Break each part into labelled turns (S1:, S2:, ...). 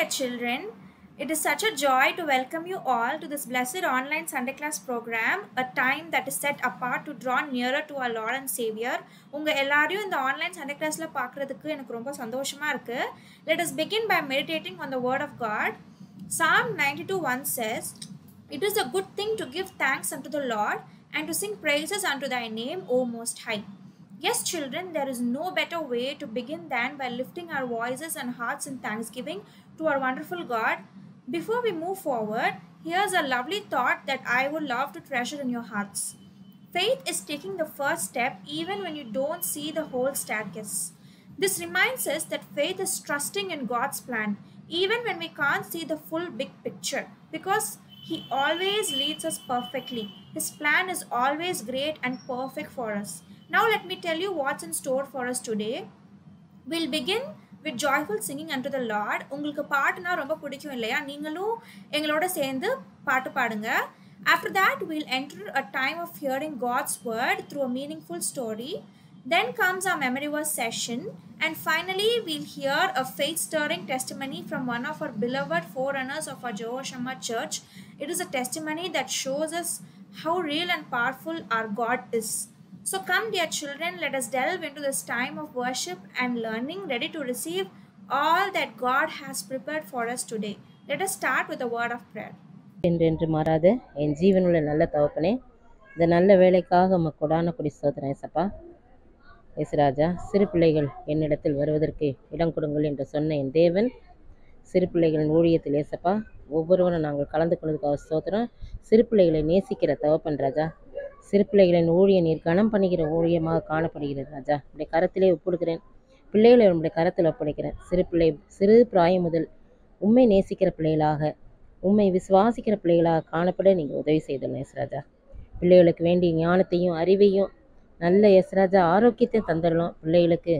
S1: dear children, it is such a joy to welcome you all to this blessed online Sunday class program, a time that is set apart to draw nearer to our Lord and Savior. உங்க எல்லாரையும் இந்த online Sunday கிளாஸ்ல பார்க்கிறதுக்கு எனக்கு ரொம்ப சந்தோஷமா இருக்கு. Let us begin by meditating on the word of God. Psalm 92:1 says, "It is a good thing to give thanks unto the Lord and to sing praises unto thy name, O Most High." Yes, children, there is no better way to begin than by lifting our voices and hearts in thanksgiving to our wonderful God. Before we move forward, here's a lovely thought that I would love to treasure in your hearts. Faith is taking the first step even when you don't see the whole staircase. This reminds us that faith is trusting in God's plan, even when we can't see the full big picture, because He always leads us perfectly. His plan is always great and perfect for us. Now let me tell you what's in store for us today. We'll begin with joyful singing unto the Lord. உங்களுக்கு பாட்டுனா ரொம்ப பிடிக்கும் இல்லையா? நீங்களும் எங்களோட சேர்ந்து பாட்டு பாடுங்க. After that, we'll enter a time of hearing God's word through a meaningful story. Then comes our memory verse session. And finally, we'll hear a faith-stirring testimony from one of our beloved forerunners of our Jehovah Shammah Church. It is a testimony that shows us how real and powerful our God is. So come, dear children, let us delve into this time of worship and learning, ready to receive all that God has prepared for us today. Let us start with a word of prayer.
S2: என்று மாறாத என் ஜீவனுள்ள நல்ல தகப்பனே, இந்த நல்ல வேலைக்காக உமக்கு கொடான கொடி ஸ்தோத்திரம் ஏசப்பா. ஏசுராஜா, சிறு பிள்ளைகள் என்னிடத்தில் வருவதற்கு இடம் கொடுங்கள் என்று சொன்ன என் தேவன், சிறு பிள்ளைகளின் ஊழியத்தில் ஏசப்பா ஒவ்வொருவரும் நாங்கள் கலந்து கொண்டதுக்காக ஸ்தோத்திரம். சிறு பிள்ளைகளை நேசிக்கிற தகப்பன் ராஜா, சிறு பிள்ளைகளின் ஊழிய நீர் கனம் பண்ணுகிற ஊழியமாக காணப்படுகிறது ராஜா. உடைய கரத்திலே ஒப்புடுக்கிறேன், பிள்ளைகளை உடைய கரத்தில் ஒப்படைக்கிறேன். சிறு பிராயம் முதல் உண்மை நேசிக்கிற பிள்ளைகளாக, உண்மை விசுவாசிக்கிற பிள்ளைகளாக காணப்பட நீங்கள் உதவி செய்தோம் ஏசுராஜா. பிள்ளைகளுக்கு வேண்டிய ஞானத்தையும் அறிவையும் நல்ல ஏசுராஜா ஆரோக்கியத்தையும் தந்துடலாம். பிள்ளைகளுக்கு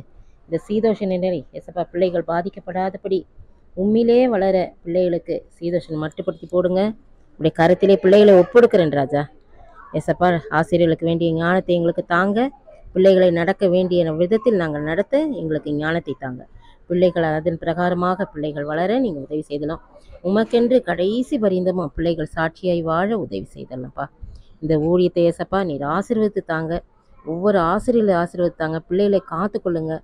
S2: இந்த சீதோஷ நிலை ஏசப்பா பிள்ளைகள் பாதிக்கப்படாதபடி உண்மையிலே வளர பிள்ளைகளுக்கு சீதோஷன் மட்டுப்படுத்தி போடுங்க. உடைய கரத்திலே பிள்ளைகளை ஒப்புடுக்கிறேன் ராஜா. ஏசப்பா, ஆசிரியர்களுக்கு வேண்டிய ஞானத்தை எங்களுக்கு தாங்க. பிள்ளைகளை நடக்க வேண்டிய விதத்தில் நாங்கள் நடத்த எங்களுக்கு ஞானத்தை தாங்க. பிள்ளைகள் அதன் பிரகாரமாக பிள்ளைகள் வளர நீங்கள் உதவி செய்தலாம். உமக்கென்று கடைசி பரிந்தமும் பிள்ளைகள் சாட்சியாய் வாழ உதவி செய்தலாம்ப்பா. இந்த ஊழியத்தை ஏசப்பா நீர் ஆசீர்வதித்து தாங்க. ஒவ்வொரு ஆசிரியர்களை ஆசீர்வதித்து தாங்க. பிள்ளைகளை காத்து கொள்ளுங்க.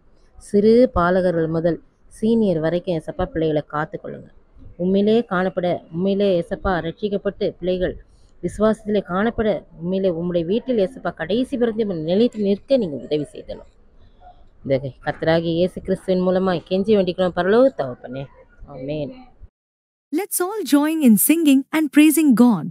S2: சிறு பாலகர்கள் முதல் சீனியர் வரைக்கும் ஏசப்பா பிள்ளைகளை காத்து கொள்ளுங்க. உண்மையிலே காணப்பட, உண்மையிலே ஏசப்பா ரட்சிக்கப்பட்டு பிள்ளைகள் விசுவாசத்திலே காணப்பட, உண்மையிலே உம்முடைய வீட்டில் ஏசப்பா கடைசி பிறந்த நிலைத்து நிற்க நீங்கள் உதவி செய்தணும். இந்த கர்த்தராகிய இயேசு கிறிஸ்துவின் மூலமாக கெஞ்சி வேண்டிக்கிறோம் பரலோக தகப்பனே. ஆமென்.
S3: Let's all join in singing and praising God.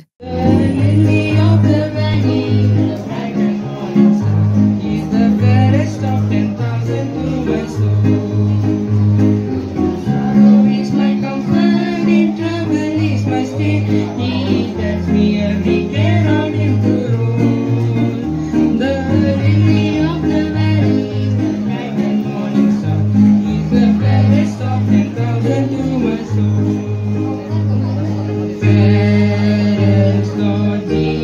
S4: Lord Jesus.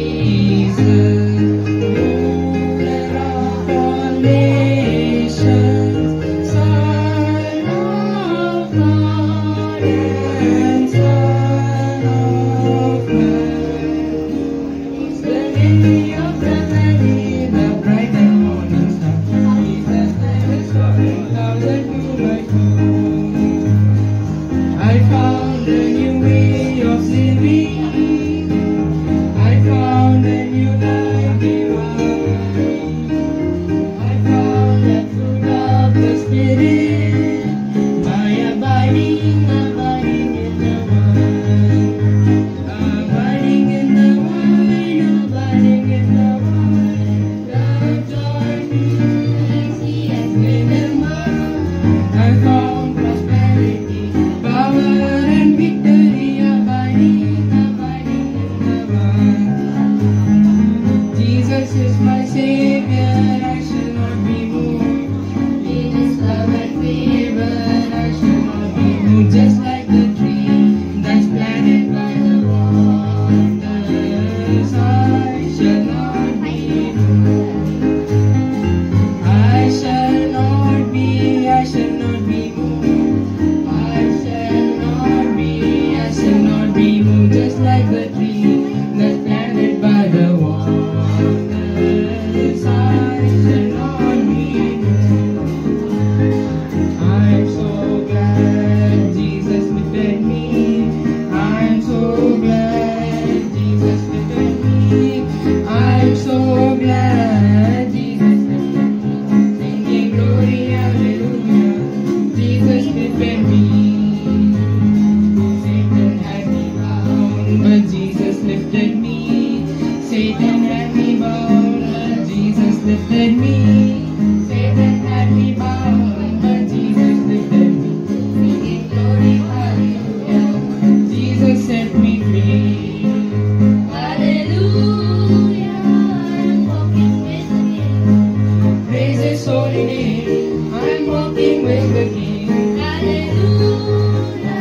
S4: lifted me. Satan had me bound, but Jesus lifted me. Singing glory, hallelujah. Jesus set me free. Hallelujah, I'm walking with the King. Praise His holy name. I'm walking with the King. Hallelujah,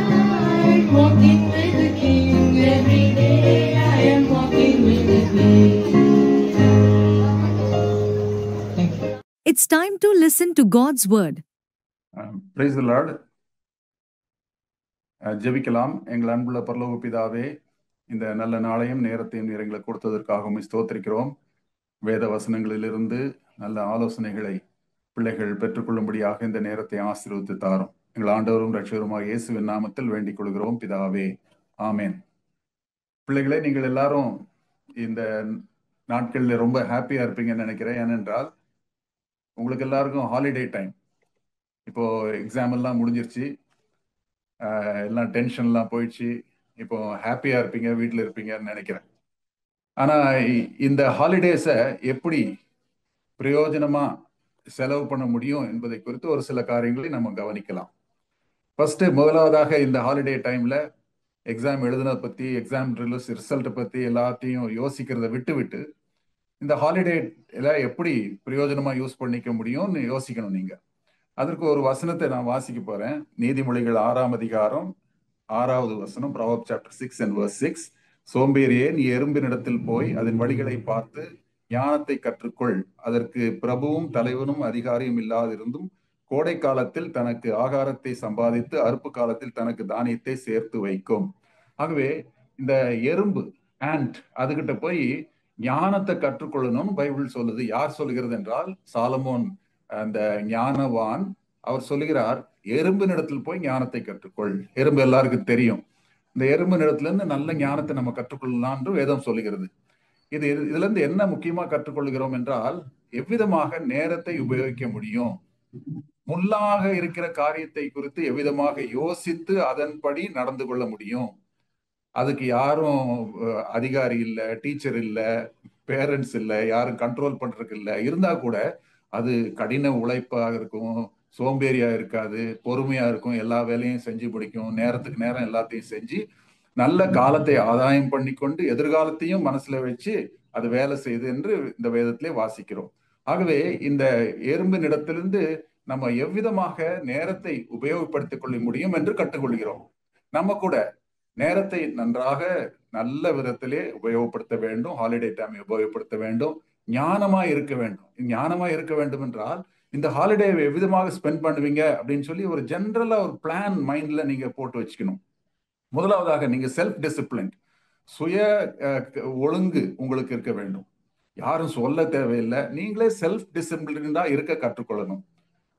S4: I'm walking with the King. Every day I am walking with the King. Thank you.
S3: It's time to listen to God's word.
S5: Praise the Lord. ஜெபிக்கலாம். எங்கள் அன்புள்ள பரலோக பிதாவே, இந்த நல்ல நாளையும் நேரத்தையும் நீர் எங்களுக்கு கொடுத்ததற்காக உம்மை ஸ்தோத்திரிக்கிறோம். வேத வசனங்களிலிருந்து நல்ல ஆலோசனைகளை பிள்ளைகள் பெற்றுக்கொள்ளும்படியாக இந்த நேரத்தை ஆசீர்வதித்து தாரும். எங்கள் ஆண்டவரும் இரட்சகருமாகிய இயேசுவின் நாமத்தில் வேண்டிக் கொள்கிறோம் பிதாவே, ஆமென். பிள்ளைகளே, நீங்கள் எல்லாரும் இந்த நாட்களில் ரொம்ப ஹாப்பியா இருப்பீங்கன்னு நினைக்கிறேன். ஏனென்றால் உங்களுக்கு எல்லாருக்கும் ஹாலிடே டைம். இப்போ எக்ஸாம் எல்லாம் முடிஞ்சிருச்சு, எல்லாம் டென்ஷன்லாம் போயிடுச்சு. இப்போ ஹாப்பியா இருப்பீங்க, வீட்டில் இருப்பீங்கன்னு நினைக்கிறேன். ஆனா இந்த ஹாலிடேஸை எப்படி பிரயோஜனமா செலவு பண்ண முடியும் என்பதை குறித்து ஒரு சில காரியங்களை நம்ம கவனிக்கலாம். முதலாவதாக இந்த ஹாலிடே டைம்ல எக்ஸாம் எழுதுனதை பத்தி, எக்ஸாம் ரிசல்ட்டை பத்தி எல்லாத்தையும் யோசிக்கிறத விட்டு இந்த ஹாலிடேல எப்படி பிரயோஜனமா யூஸ் பண்ணிக்க முடியும்னு யோசிக்கணும். நீங்க அதற்கு ஒரு வசனத்தை நான் வாசிக்க போறேன். நீதிமொழிகள் 6ஆம் அதிகாரம் 6வது வசனம், Proverbs chapter 6 and verse 6. சோம்பேறியே, நீ எறும்பினிடத்தில் போய் அதன் வழிகளை பார்த்து ஞானத்தை கற்றுக்கொள். அதற்கு பிரபுவும் தலைவனும் அதிகாரியும் இல்லாதிருந்தும் கோடை காலத்தில் தனக்கு ஆகாரத்தை சம்பாதித்து அறுப்பு காலத்தில் தனக்கு தானியத்தை சேர்த்து வைக்கும். ஆகவே இந்த எறும்பு ஆண்ட் அதுகிட்ட போய் ஞானத்தை கற்றுக்கொள்ளணும்னு பைபிள் சொல்லுது. யார் சொல்லுகிறது என்றால் சாலமோன், அந்த ஞானவான். அவர் சொல்லுகிறார், எறும்பினிடத்தில் போய் ஞானத்தை கற்றுக்கொள். எறும்பு எல்லாருக்கும் தெரியும். இந்த எறும்பினிடத்துல இருந்து நல்ல ஞானத்தை நம்ம கற்றுக்கொள்ளலாம் என்று வேதம் சொல்லுகிறது. இதுல இருந்து என்ன முக்கியமா கற்றுக்கொள்கிறோம் என்றால், எவ்விதமாக நேரத்தை உபயோகிக்க முடியும், முள்ளாக இருக்கிற காரியத்தை குறித்து எவ்விதமாக யோசித்து அதன்படி நடந்து கொள்ள முடியும். அதுக்கு யாரும் அதிகாரி இல்லை, டீச்சர் இல்லை, பேரண்ட்ஸ் இல்லை, யாரும் கண்ட்ரோல் பண்றதுக்கு இல்லை. இருந்தா கூட அது கடின உழைப்பாக இருக்கும், சோம்பேறியா இருக்காது, பொறுமையா இருக்கும், எல்லா வேலையும் செஞ்சு முடிக்கும், நேரத்துக்கு நேரம் எல்லாத்தையும் செஞ்சு நல்ல காலத்தை ஆதாயம் பண்ணி கொண்டு எதிர்காலத்தையும் மனசுல வச்சு அது வேலை செய்யுது என்று இந்த வேதத்திலே வாசிக்கிறோம். ஆகவே இந்த எறும்பின் இடத்திலிருந்து நம்ம எவ்விதமாக நேரத்தை உபயோகப்படுத்திக் கொள்ள முடியும் என்று கற்றுக்கொள்கிறோம். நம்ம கூட நேரத்தை நன்றாக நல்ல விதத்திலே உபயோகப்படுத்த வேண்டும். ஹாலிடே டைம் உபயோகப்படுத்த வேண்டும். ஞானமா இருக்க வேண்டும். ஞானமா இருக்க வேண்டும் என்றால் இந்த ஹாலிடே எவ்விதமாக ஸ்பெண்ட் பண்ணுவீங்க அப்படின்னு சொல்லி ஒரு ஜென்ரலா ஒரு பிளான் மைண்ட்ல நீங்க போட்டு வச்சுக்கணும். முதலாவதாக நீங்க செல்ஃப் டிசிப்ளின், சுய ஒழுங்கு உங்களுக்கு இருக்க வேண்டும். யாரும் சொல்ல தேவையில்லை, நீங்களே செல்ஃப் டிசிப்ளின்டா இருக்க கற்றுக்கொள்ளணும்.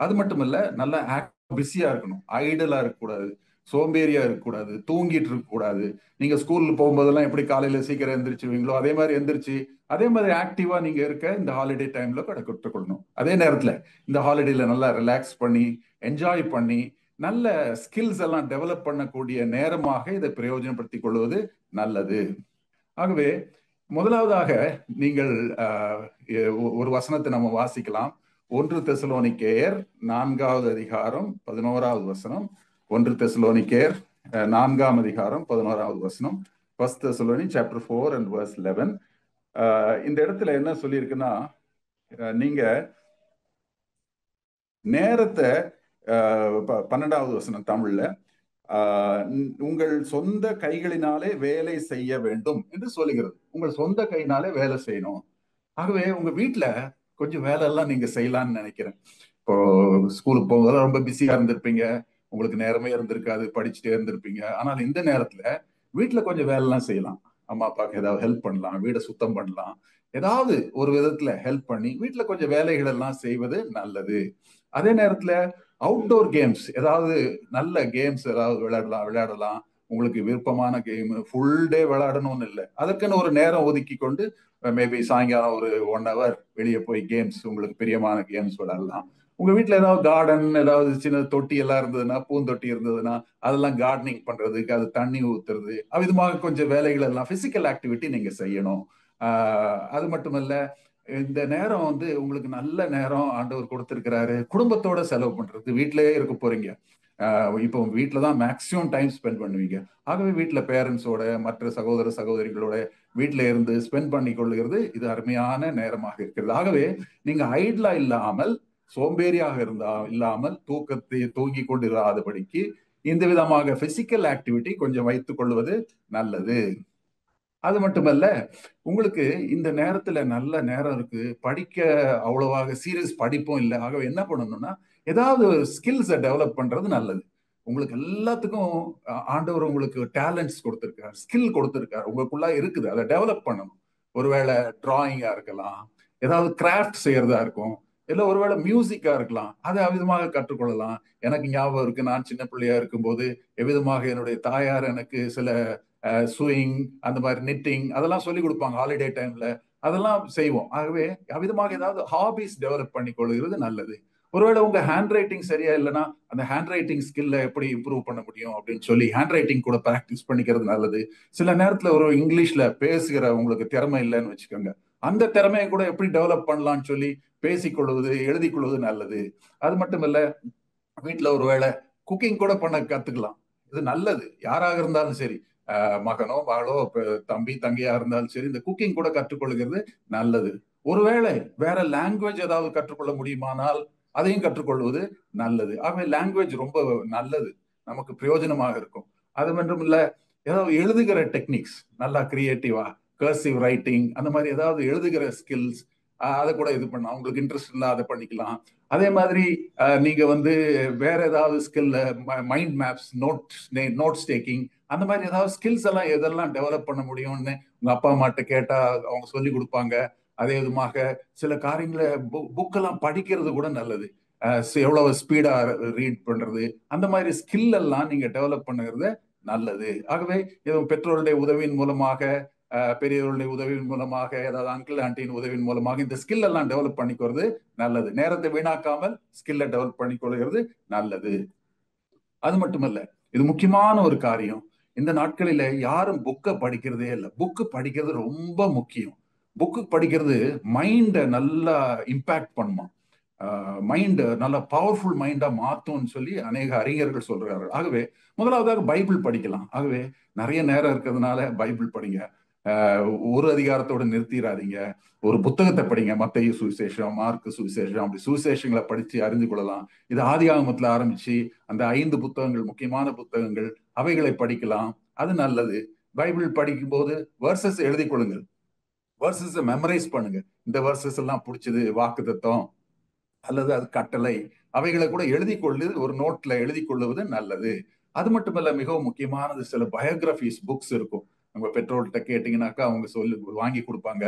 S5: அது மட்டும் இல்ல, நல்ல பிஸியா இருக்கணும், ஐடலா இருக்கக்கூடாது, சோம்பேறியா இருக்கக்கூடாது, தூங்கிட்டு இருக்கக்கூடாது. நீங்க ஸ்கூல்ல போகும்போதெல்லாம் எப்படி காலையில சீக்கிரம் எந்திரிச்சுவீங்களோ அதே மாதிரி எந்திரிச்சு அதே மாதிரி ஆக்டிவா நீங்க இருக்க இந்த ஹாலிடே டைம்ல கற்றுக்கொள்ளணும். அதே நேரத்துல இந்த ஹாலிடேல நல்லா ரிலாக்ஸ் பண்ணி என்ஜாய் பண்ணி நல்ல ஸ்கில்ஸ் எல்லாம் டெவலப் பண்ணக்கூடிய நேரமாக இதை பிரயோஜனப்படுத்திக் கொள்வது நல்லது. ஆகவே முதலாவதாக நீங்கள் ஒரு வசனத்தை நம்ம வாசிக்கலாம். 1 தெசலோனிக்கேயர் 4வது அதிகாரம் 11வது வசனம். 1 தெசலோனிக்கேயர் 4ஆம் அதிகாரம் 11வது வசனம். 1 Thessalonians chapter 4 and verse 11. இந்த இடத்துல என்ன சொல்லியிருக்குன்னா, நீங்க நேரத்தை 12வது வசனம் தமிழ்ல, உங்கள் சொந்த கைகளினாலே வேலை செய்ய வேண்டும் என்று சொல்லுகிறது. உங்கள் சொந்த கையினாலே வேலை செய்யணும். ஆகவே உங்க வீட்டுல கொஞ்சம் வேலை எல்லாம் நீங்க செய்யலாம்னு நினைக்கிறேன். இப்போ ஸ்கூலுக்கு போகும்போது ரொம்ப பிஸியா இருந்திருப்பீங்க, உங்களுக்கு நேரமே இருந்திருக்காது, படிச்சுட்டே இருந்திருப்பீங்க. ஆனால் இந்த நேரத்துல வீட்டுல கொஞ்சம் வேலை எல்லாம் செய்யலாம். அம்மா அப்பாவுக்கு ஏதாவது ஹெல்ப் பண்ணலாம், வீடை சுத்தம் பண்ணலாம், ஏதாவது ஒரு விதத்துல ஹெல்ப் பண்ணி வீட்டுல கொஞ்சம் வேலைகள் எல்லாம் செய்வது நல்லது. அதே நேரத்துல அவுட்டோர் கேம்ஸ், ஏதாவது நல்ல கேம்ஸ் ஏதாவது விளையாடலாம். உங்களுக்கு விருப்பமான கேம் ஃபுல் டே விளையாடணும்னு இல்லை, அதற்குன்னு ஒரு நேரம் ஒதுக்கி கொண்டு மேபி சாயங்காலம் ஒரு 1 hour வெளியே போய் கேம்ஸ், உங்களுக்கு பிரியமான கேம்ஸ் விளையாடலாம். உங்க வீட்டுல ஏதாவது கார்டன், ஏதாவது சின்ன தொட்டி எல்லாம் இருந்ததுன்னா, பூந்தொட்டி இருந்ததுன்னா அதெல்லாம் கார்டனிங் பண்றதுக்கு, அது தண்ணி ஊத்துறது, அவ்விதமாக கொஞ்சம் வேலைகள் எல்லாம் பிசிக்கல் ஆக்டிவிட்டி நீங்க செய்யணும். அது மட்டுமல்ல, இந்த நேரம் வந்து உங்களுக்கு நல்ல நேரம் ஆண்டவர் கொடுத்திருக்கிறாரு. குடும்பத்தோட செலவு பண்றது. வீட்டிலேயே இருக்க போறீங்க. இப்போ வீட்டில் தான் மேக்சிமம் டைம் ஸ்பெண்ட் பண்ணுவீங்க. ஆகவே வீட்டில் பேரண்ட்ஸோட, மற்ற சகோதர சகோதரிகளோட வீட்டில் இருந்து ஸ்பெண்ட் பண்ணி கொள்ளுகிறது இது அருமையான நேரமாக இருக்கிறது. ஆகவே நீங்க ஐட்லா இல்லாமல், சோம்பேறியாக இல்லாமல், தூங்கி கொண்டிராதபடிக்கு இந்த விதமாக பிசிக்கல் ஆக்டிவிட்டி கொஞ்சம் வைத்துக் கொள்வது நல்லது. அது மட்டுமல்ல, உங்களுக்கு இந்த நேரத்துல நல்ல நேரம் இருக்கு, படிக்க அவ்வளவாக சீரியஸ் படிப்பும் இல்லை. ஆகவே என்ன பண்ணணும்னா, ஏதாவது ஸ்கில்ஸை டெவலப் பண்றது நல்லது. உங்களுக்கு எல்லாத்துக்கும் ஆண்டவர் உங்களுக்கு டேலண்ட்ஸ் கொடுத்துருக்காரு, ஸ்கில் கொடுத்துருக்காரு, உங்களுக்குள்ள இருக்குது, அதை டெவலப் பண்ணணும். ஒருவேளை டிராயிங்கா இருக்கலாம், ஏதாவது கிராஃப்ட் செய்யறதா இருக்கும், இல்ல ஒருவேளை மியூசிக்கா இருக்கலாம். அதை அவ்விதமாக கற்றுக்கொள்ளலாம். எனக்கு ஞாபகம் இருக்கு, நான் சின்ன பிள்ளையா இருக்கும்போது எவ்விதமாக என்னுடைய தாயார் எனக்கு சில ஸ்விங், அந்த மாதிரி நிட்டிங் அதெல்லாம் சொல்லி கொடுப்பாங்க ஹாலிடே டைம்ல. அதெல்லாம் செய்வோம். ஆகவே அவ்விதமாக ஏதாவது ஹாபிஸ் டெவலப் பண்ணி கொள்கிறது நல்லது. ஒருவேளை உங்க ஹேண்ட் ரைட்டிங் சரியா இல்லைன்னா அந்த ஹேண்ட் ரைட்டிங் ஸ்கில்ல எப்படி இம்ப்ரூவ் பண்ண முடியும் அப்படின்னு சொல்லி ஹேண்ட் ரைட்டிங் கூட ப்ராக்டிஸ் பண்ணிக்கிறது நல்லது. சில நேரத்துல ஒரு இங்கிலீஷ்ல பேசுகிற உங்களுக்கு திறமை இல்லைன்னு வச்சுக்கோங்க, அந்த திறமையை கூட எப்படி டெவலப் பண்ணலாம்னு சொல்லி பேசிக்கொள்வது, எழுதி கொள்வது நல்லது. அது மட்டும் இல்ல, வீட்டுல ஒருவேளை குக்கிங் கூட பண்ண கத்துக்கலாம். இது நல்லது. யாராக இருந்தாலும் சரி, மகனோ மகளோ தம்பி தங்கையா இருந்தாலும் சரி, இந்த குக்கிங் கூட கற்றுக்கொள்கிறது நல்லது. ஒருவேளை வேற லாங்குவேஜ் ஏதாவது கற்றுக்கொள்ள முடியுமானால் அதையும் கற்றுக்கொள்வது நல்லது. ஆகவே லாங்குவேஜ் ரொம்ப நல்லது, நமக்கு பிரயோஜனமாக இருக்கும். அது மட்டும் இல்ல, ஏதாவது எழுதுகிற டெக்னிக்ஸ் நல்லா கிரியேட்டிவா, கர்சிவ் ரைட்டிங் அந்த மாதிரி ஏதாவது எழுதுகிற ஸ்கில்ஸ், அதை கூட இது பண்ணலாம். உங்களுக்கு இன்ட்ரெஸ்ட் இருந்தா அதை பண்ணிக்கலாம். அதே மாதிரி நீங்க வந்து வேற ஏதாவது skill, mind maps, notes taking, அந்த மாதிரி ஏதாவது ஸ்கில்ஸ் எல்லாம் எதெல்லாம் டெவலப் பண்ண முடியும்னு உங்க அப்பா அம்மாட்ட கேட்டா அவங்க சொல்லி கொடுப்பாங்க. அதே விதமாக சில காரியங்களை புக்கெல்லாம் படிக்கிறது கூட நல்லது. எவ்வளவு ஸ்பீடா ரீட் பண்றது, அந்த மாதிரி ஸ்கில் எல்லாம் நீங்க டெவலப் பண்ணுறது நல்லது. ஆகவே பெற்றோருடைய உதவியின் மூலமாக, பெரியவர்களுடைய உதவியின் மூலமாக, ஏதாவது அங்கிள் ஆண்டியின் உதவியின் மூலமாக இந்த ஸ்கில் எல்லாம் டெவலப் பண்ணிக்கிறது நல்லது. நேரத்தை வீணாக்காமல் ஸ்கில்லை டெவலப் பண்ணிக்கொள்கிறது நல்லது. அது மட்டுமல்ல, இது முக்கியமான ஒரு காரியம். இந்த நாட்களில யாரும் புக்கை படிக்கிறதே இல்லை. புக்கு படிக்கிறது ரொம்ப முக்கியம். புக்கு படிக்கிறது மைண்டை நல்லா இம்பாக்ட் பண்ணுமா, மைண்ட் நல்ல பவர்ஃபுல் மைண்டா மாத்தும்னு சொல்லி அநேக அறிஞர்கள் சொல்றாரு. ஆகவே முதலாவதாக பைபிள் படிக்கலாம். ஆகவே நிறைய நேரம் இருக்கிறதுனால பைபிள் படிங்க. ஒரு அதிகாரத்தோட நிறுத்திடாதீங்க. ஒரு புத்தகத்தை படிங்க. மத்தேயு சுவிசேஷம், மார்க்கு சுவிசேஷம், அப்படி சுவிசேஷங்களை படிச்சு அறிந்து கொள்ளலாம். இது ஆதியாகமத்துல ஆரம்பிச்சு அந்த 5 புத்தகங்கள், முக்கியமான புத்தகங்கள், அவைகளை படிக்கலாம். அது நல்லது. பைபிள் படிக்கும் போது வெர்சஸ் எழுதி கொள்ளுங்கள், வெர்சஸ் மெமரைஸ் பண்ணுங்க. இந்த வெர்சஸ் எல்லாம் பிடிச்சது, வாக்குத்தத்தம் அல்லது அது கட்டளை, அவைகளை கூட எழுதி கொள்ளு, ஒரு நோட்ல எழுதி கொள்ளுவது நல்லது. அது மட்டுமல்ல, மிகவும் முக்கியமானது, சில பயோகிராபிஸ் புக்ஸ் இருக்கும். உங்க பெற்றோர்கிட்ட கேட்டீங்கன்னாக்கா அவங்க சொல்லி வாங்கி கொடுப்பாங்க.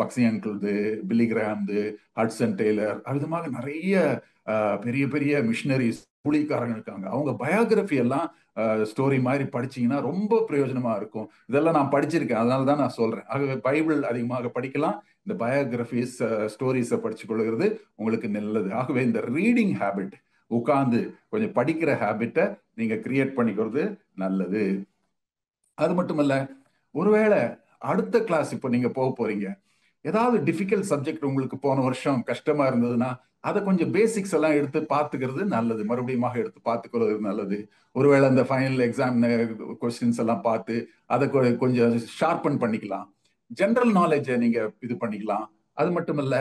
S5: பக்ஸி அங்கிள்து, பில்லி கிராம்து, ஹட்சன் டெய்லர், விதமாக நிறைய பெரிய பெரிய மிஷினரிஸ், கூலிக்காரங்க இருக்காங்க. அவங்க பயோகிராஃபி எல்லாம் ஸ்டோரி மாதிரி படிச்சீங்கன்னா ரொம்ப பிரயோஜனமா இருக்கும். இதெல்லாம் நான் படிச்சிருக்கேன், அதனாலதான் நான் சொல்றேன். ஆகவே பைபிள் அதிகமாக படிக்கலாம். இந்த பயோகிராபிஸ், ஸ்டோரிஸை படிச்சு கொள்ளுகிறது உங்களுக்கு நல்லது. ஆகவே இந்த ரீடிங் ஹேபிட், உட்கார்ந்து கொஞ்சம் படிக்கிற ஹேபிட்டை நீங்க கிரியேட் பண்ணிக்கிறது நல்லது. அது மட்டுமல்ல, ஒருவேளை அடுத்த கிளாஸ் இப்போ நீங்க போக போறீங்க, ஏதாவது டிஃபிகல்ட் சப்ஜெக்ட் உங்களுக்கு போன வருஷம் கஷ்டமா இருந்ததுன்னா அதை கொஞ்சம் பேசிக்ஸ் எல்லாம் எடுத்து பார்த்துக்கிறது நல்லது, மறுபடியும் எடுத்து பார்த்துக்கிறது நல்லது. ஒருவேளை அந்த ஃபைனல் எக்ஸாம் கொஸ்டின்ஸ் எல்லாம் பார்த்து அதை கொஞ்சம் ஷார்பன் பண்ணிக்கலாம். ஜெனரல் நாலேஜை நீங்க இது பண்ணிக்கலாம். அது மட்டுமல்ல,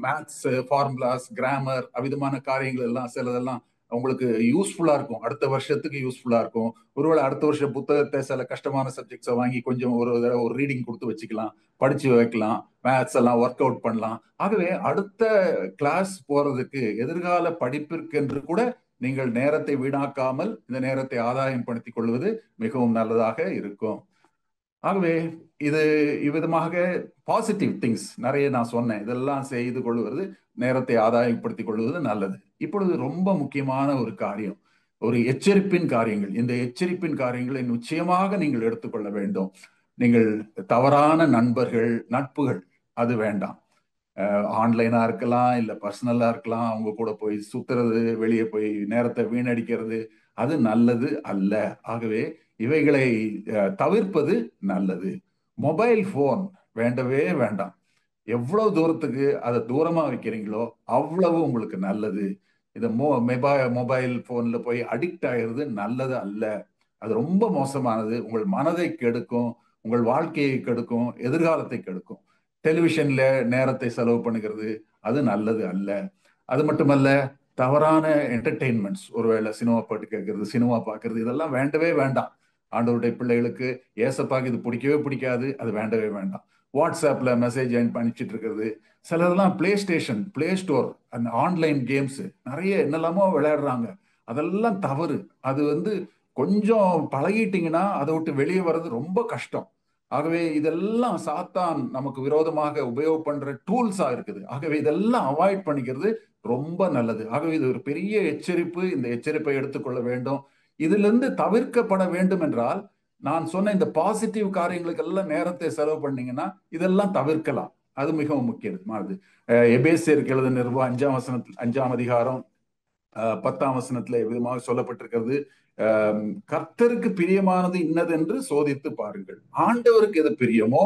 S5: மேத்ஸ், ஃபார்முலாஸ், கிராமர், அவ்விதமான காரியங்கள் எல்லாம் சிலதெல்லாம் உங்களுக்கு யூஸ்ஃபுல்லா இருக்கும், அடுத்த வருஷத்துக்கு யூஸ்ஃபுல்லா இருக்கும். ஒருவேளை அடுத்த வருஷம் புத்தகத்தை, சில கஷ்டமான சப்ஜெக்ட்ஸை வாங்கி கொஞ்சம் ஒரு ரீடிங் கொடுத்து வச்சுக்கலாம், படிச்சு வைக்கலாம், மேத்ஸ் எல்லாம் ஒர்க் அவுட் பண்ணலாம். ஆகவே அடுத்த கிளாஸ் போறதுக்கு, எதிர்கால படிப்பிற்கு என்று கூட நீங்கள் நேரத்தை வீணாக்காமல் இந்த நேரத்தை ஆதாயம் படுத்திக் கொள்வது மிகவும் நல்லதாக இருக்கும். ஆகவே இது இவ்விதமாக பாசிட்டிவ் திங்ஸ் நிறைய நான் சொன்னேன். இதெல்லாம் செய்து கொள்வது, நேரத்தை ஆதாயப்படுத்திக் கொள்வது நல்லது. இப்பொழுது ரொம்ப முக்கியமான ஒரு காரியம், ஒரு எச்சரிப்பின் காரியங்கள். இந்த எச்சரிப்பின் காரியங்களை நிச்சயமாக நீங்கள் எடுத்துக்கொள்ள வேண்டும். நீங்கள் தவறான நண்பர்கள், நட்புகள், அது வேண்டாம். ஆன்லைனா இருக்கலாம், இல்ல பர்சனலா இருக்கலாம். அவங்க கூட போய் சுத்துறது, வெளியே போய் நேரத்தை வீணடிக்கிறது, அது நல்லது அல்ல. ஆகவே இவைகளை தவிர்ப்பது நல்லது. மொபைல் போன் வேண்டவே வேண்டாம். எவ்வளவு தூரத்துக்கு அதை தூரமா வைக்கிறீங்களோ அவ்வளவு உங்களுக்கு நல்லது. இந்த மொபைல் போன்ல போய் அடிக்ட் ஆகிறது நல்லது அல்ல. அது ரொம்ப மோசமானது. உங்கள் மனதை கெடுக்கும், உங்கள் வாழ்க்கையை கெடுக்கும், எதிர்காலத்தை கெடுக்கும். டெலிவிஷன்ல நேரத்தை செலவு பண்ணுகிறது அது நல்லது அல்ல. அது மட்டுமல்ல, தவறான என்டர்டெயின்மெண்ட்ஸ், ஒருவேளை சினிமா பாட்டு கேட்கறது, சினிமா பார்க்கறது, இதெல்லாம் வேண்டவே வேண்டாம். ஆண்டவருடைய பிள்ளைகளுக்கு ஏசப்பாக்கு இது பிடிக்கவே பிடிக்காது, அது வேண்டவே வேண்டாம். வாட்ஸ்அப்ல மெசேஜ் அனுப்பிச்சிட்டு இருக்கிறது, சிலதெல்லாம் பிளே ஸ்டோர் அந்த ஆன்லைன் கேம்ஸ் நிறைய என்னெல்லாமோ விளையாடுறாங்க, அதெல்லாம் தவறு. அது கொஞ்சம் பழகிட்டீங்கன்னா அதை விட்டு வெளியே வர்றது ரொம்ப கஷ்டம். ஆகவே இதெல்லாம் சாத்தான் நமக்கு விரோதமாக உபயோகம் பண்ற டூல்ஸா இருக்குது. ஆகவே இதெல்லாம் அவாய்ட் பண்ணிக்கிறது ரொம்ப நல்லது. ஆகவே இது ஒரு பெரிய எச்சரிப்பு. இந்த எச்சரிப்பை எடுத்துக்கொள்ள வேண்டும். இதுல இருந்து தவிர்க்கப்பட வேண்டும் என்றால், நான் சொன்ன இந்த பாசிட்டிவ் காரியங்களுக்கு எல்லாம் நேரத்தை செலவு பண்ணீங்கன்னா இதெல்லாம் தவிர்க்கலாம். அது மிகவும் முக்கியமானது. எபேசியருக்கு எழுதின நிருபம் 5ஆம் அதிகாரம் 10ஆம் வசனத்துல விதமாக சொல்லப்பட்டிருக்கிறது, கர்த்தருக்கு பிரியமானது இன்னதென்று சோதித்து பாருங்கள். ஆண்டவருக்கு எது பிரியமோ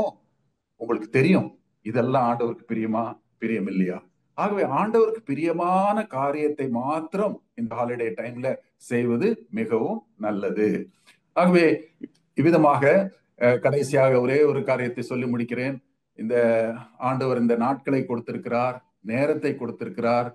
S5: உங்களுக்கு தெரியும். இதெல்லாம் ஆண்டவருக்கு பிரியமா, பிரியம் இல்லையா? ஆகவே ஆண்டவருக்கு பிரியமான காரியத்தை மாத்திரம் இந்த ஹாலிடே டைம்ல செய்வது மிகவும் நல்லது. ஆகவே இவ்விதமாக கடைசியாக ஒரே ஒரு காரியத்தை சொல்லி முடிக்கிறேன். இந்த ஆண்டவர் இந்த நாட்களை கொடுத்திருக்கிறார், நேரத்தை கொடுத்திருக்கிறார்.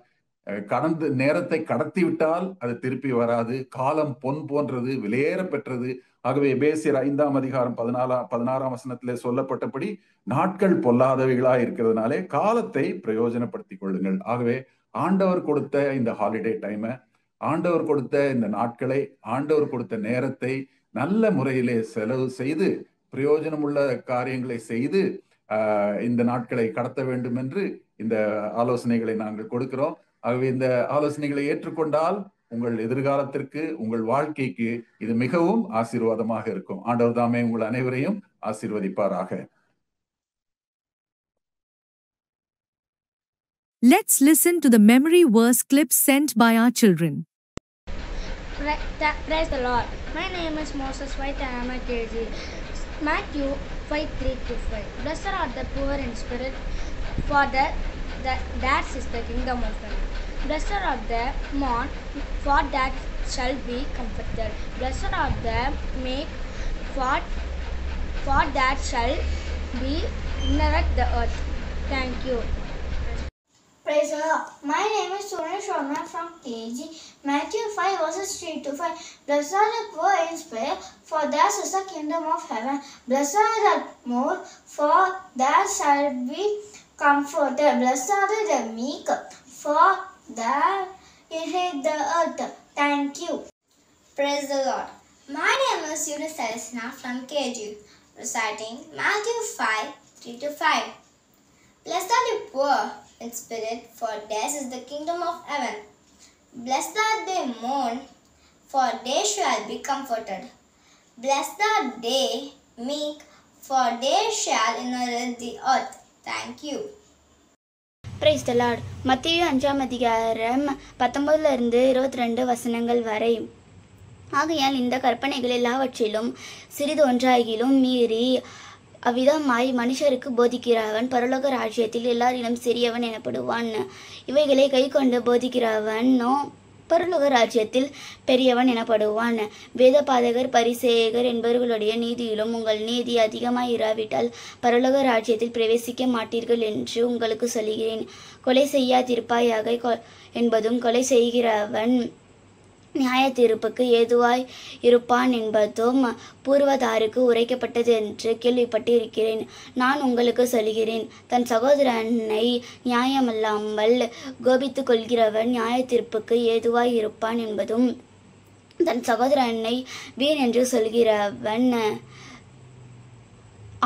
S5: நேரத்தை கடத்தி விட்டால் அது திருப்பி வராது. காலம் பொன் போன்றது, விலையேற பெற்றது. ஆகவே எபேசியர் 5ஆம் அதிகாரம் 16ஆம் வசனத்திலே சொல்லப்பட்டபடி நாட்கள் பொல்லாதவைகளா இருக்கிறதுனாலே காலத்தை பிரயோஜனப்படுத்திக் கொள்ளுங்கள். ஆகவே ஆண்டவர் கொடுத்த இந்த ஹாலிடே டைமை, ஆண்டவர் கொடுத்த இந்த நாட்களை, ஆண்டவர் கொடுத்த நேரத்தை நல்ல முறையிலே செலவு செய்து பிரயோஜனமுள்ள காரியங்களை செய்து இந்த நாட்களை கடத்த வேண்டும் என்று இந்த ஆலோசனைகளை நாங்கள் கொடுக்கிறோம். ஆகவே இந்த ஆலோசனைகளை ஏற்றுக்கொண்டால் உங்கள் எதிர்காலத்திற்கு, உங்கள் வாழ்க்கைக்கு இது மிகவும் ஆசீர்வாதமாக இருக்கும். ஆண்டவர் தாமே உங்கள் அனைவரையும் ஆசீர்வதிப்பாராக.
S3: Let's listen to the memory verse clips sent by our children.
S6: Praise the Lord. My name is Moses White and I am a KG. Matthew 5:3-5. Blessed are the poor in spirit, for theirs is the kingdom of heaven. Blessed are the mourn, for that shall be comforted. Blessed are the meek, for that shall be inherit the earth. Thank you.
S7: Praise the Lord. My name is Sonia Sharma from KG. Matthew 5:3-5. Blessed are the poor in spirit, for theirs is the kingdom of heaven. Blessed are the poor, for theirs shall be comforted. Blessed are the meek, for they inherit the earth. Thank you.
S8: Praise the Lord. My name is Eunice Celestina from KG, reciting Matthew 5:3-5. Blessed are the poor in spirit, for theirs is the kingdom of heaven. Blessed are they mourn, for they shall be comforted. Blessed are they meek, for they shall inherit the earth. Thank you.
S6: Praise the Lord. மத்தேயு 5ஆம் அதிகாரம் 19-22 வசனங்கள் வரை. ஆகையால் இந்த கற்பனைகள் எல்லாவற்றிலும் சிறிது ஒன்றாகிலும் மீறி அவ்விதமாய் மனுஷருக்கு போதிக்கிறவன் பரலோக ராஜ்யத்தில் எல்லாரிலும் சிறியவன் எனப்படுவான். இவைகளை கை கொண்டு போதிக்கிறவனோ பரலோக ராஜ்யத்தில் பெரியவன் எனப்படுவான். வேதபாதகர் பரிசேயகர் என்பவர்களுடைய நீதியிலும் உங்கள் நீதி அதிகமாய் இராவிட்டால் பரலோக ராஜ்யத்தில் பிரவேசிக்க மாட்டீர்கள் என்று உங்களுக்கு சொல்கிறேன். கொலை செய்யாதிருப்பாயாக என்பதும் கொலை செய்கிறவன் நியாய தீர்ப்புக்கு ஏதுவாய் இருப்பான் என்பதும் பூர்வதாருக்கு உரைக்கப்பட்டது என்று கேள்விப்பட்டிருக்கிறேன். நான் உங்களுக்கு சொல்கிறேன், தன் சகோதரனை நியாயமல்லாமல் கோபித்து கொள்கிறவன் நியாய தீர்ப்புக்கு ஏதுவாய் இருப்பான் என்பதும், தன் சகோதரனை வீண் என்று சொல்கிறவன்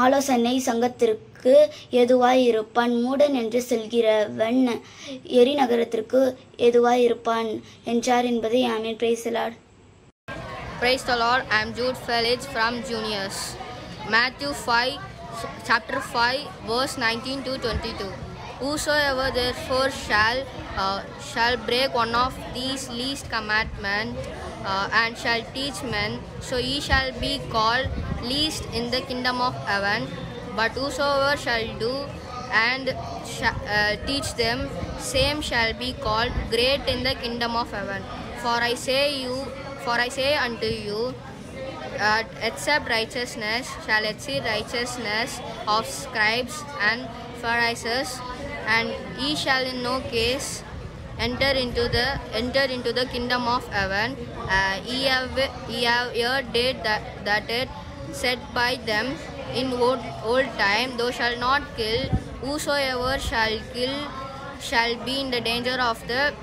S6: ஆலோசனை சங்கத்திற்கு ஏதுவாய் இருப்பான். மூடன் என்று சொல்கிறவன் எரி நகரத்திற்கு ஏதுவாய் இருப்பான் என்றார் என்பதை ஆமென். Praise the Lord.
S9: Praise the Lord. I am Jude Felix from Juniors. Matthew 5, chapter 5, verse 19-22. Whosoever therefore shall break one of these least commandments and shall teach men, so he shall be called least in the kingdom of heaven. But whosoever shall do and teach them, same shall be called great in the kingdom of heaven. For I say unto you, except righteousness shall exceed righteousness of scribes and Pharisees, and ye shall in no case enter into the kingdom of heaven. Ye have heard that it said by them in old time, thou shalt not kill. Whosoever shall kill shall be in the danger of the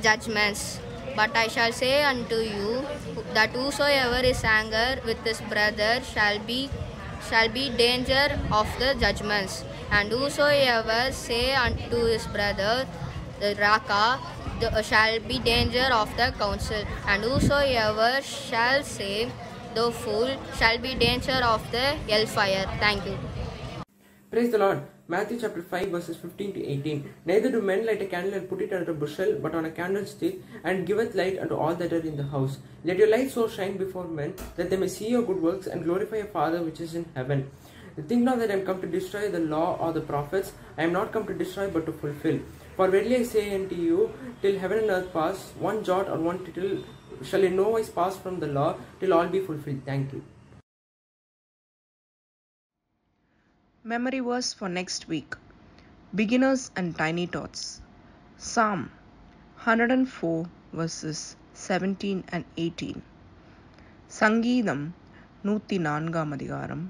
S9: judgments. But I shall say unto you that whosoever is angry with his brother shall be danger of the judgments. And whosoever say unto his brother, the Raka, shall be danger of the council. And whosoever shall say, the fool, shall be danger of the hellfire. Thank you.
S4: Praise the Lord. Matthew chapter 5 verses 15 to 18. Neither do men light a candle and put it under a bushel, but on a candlestick, and giveth light unto all that are in the house. Let your light so shine before men, that they may see your good works, and glorify your Father which is in heaven. Think not that I am come to destroy the law or the prophets. I am not come to destroy, but to fulfill. For verily I say unto you, till heaven and earth pass, one jot or one tittle shall in no wise pass from the law, till all be fulfilled. Thank you.
S10: Memory verse for next week. Beginners and Tiny Tots. Psalm 104 verses 17 and 18. சங்கீதம் 104 அதிகாரம்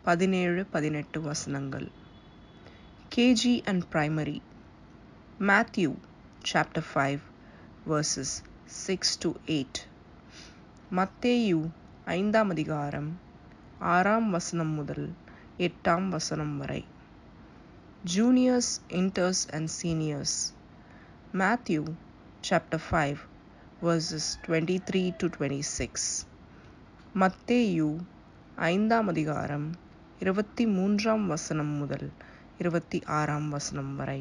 S10: 17-18 வசனங்கள். KG and Primary. Matthew chapter 5 verses 6 to 8. மத்தேயு 5 அதிகாரம் 6 வசனம் முதல் 8 வசனம் வரை. Juniors, Inters and Seniors. Matthew chapter 5 verses 23 to 26. மத்தேயு 5 அதிகாரம் 23 வசனம் முதல் 26 வசனம் வரை.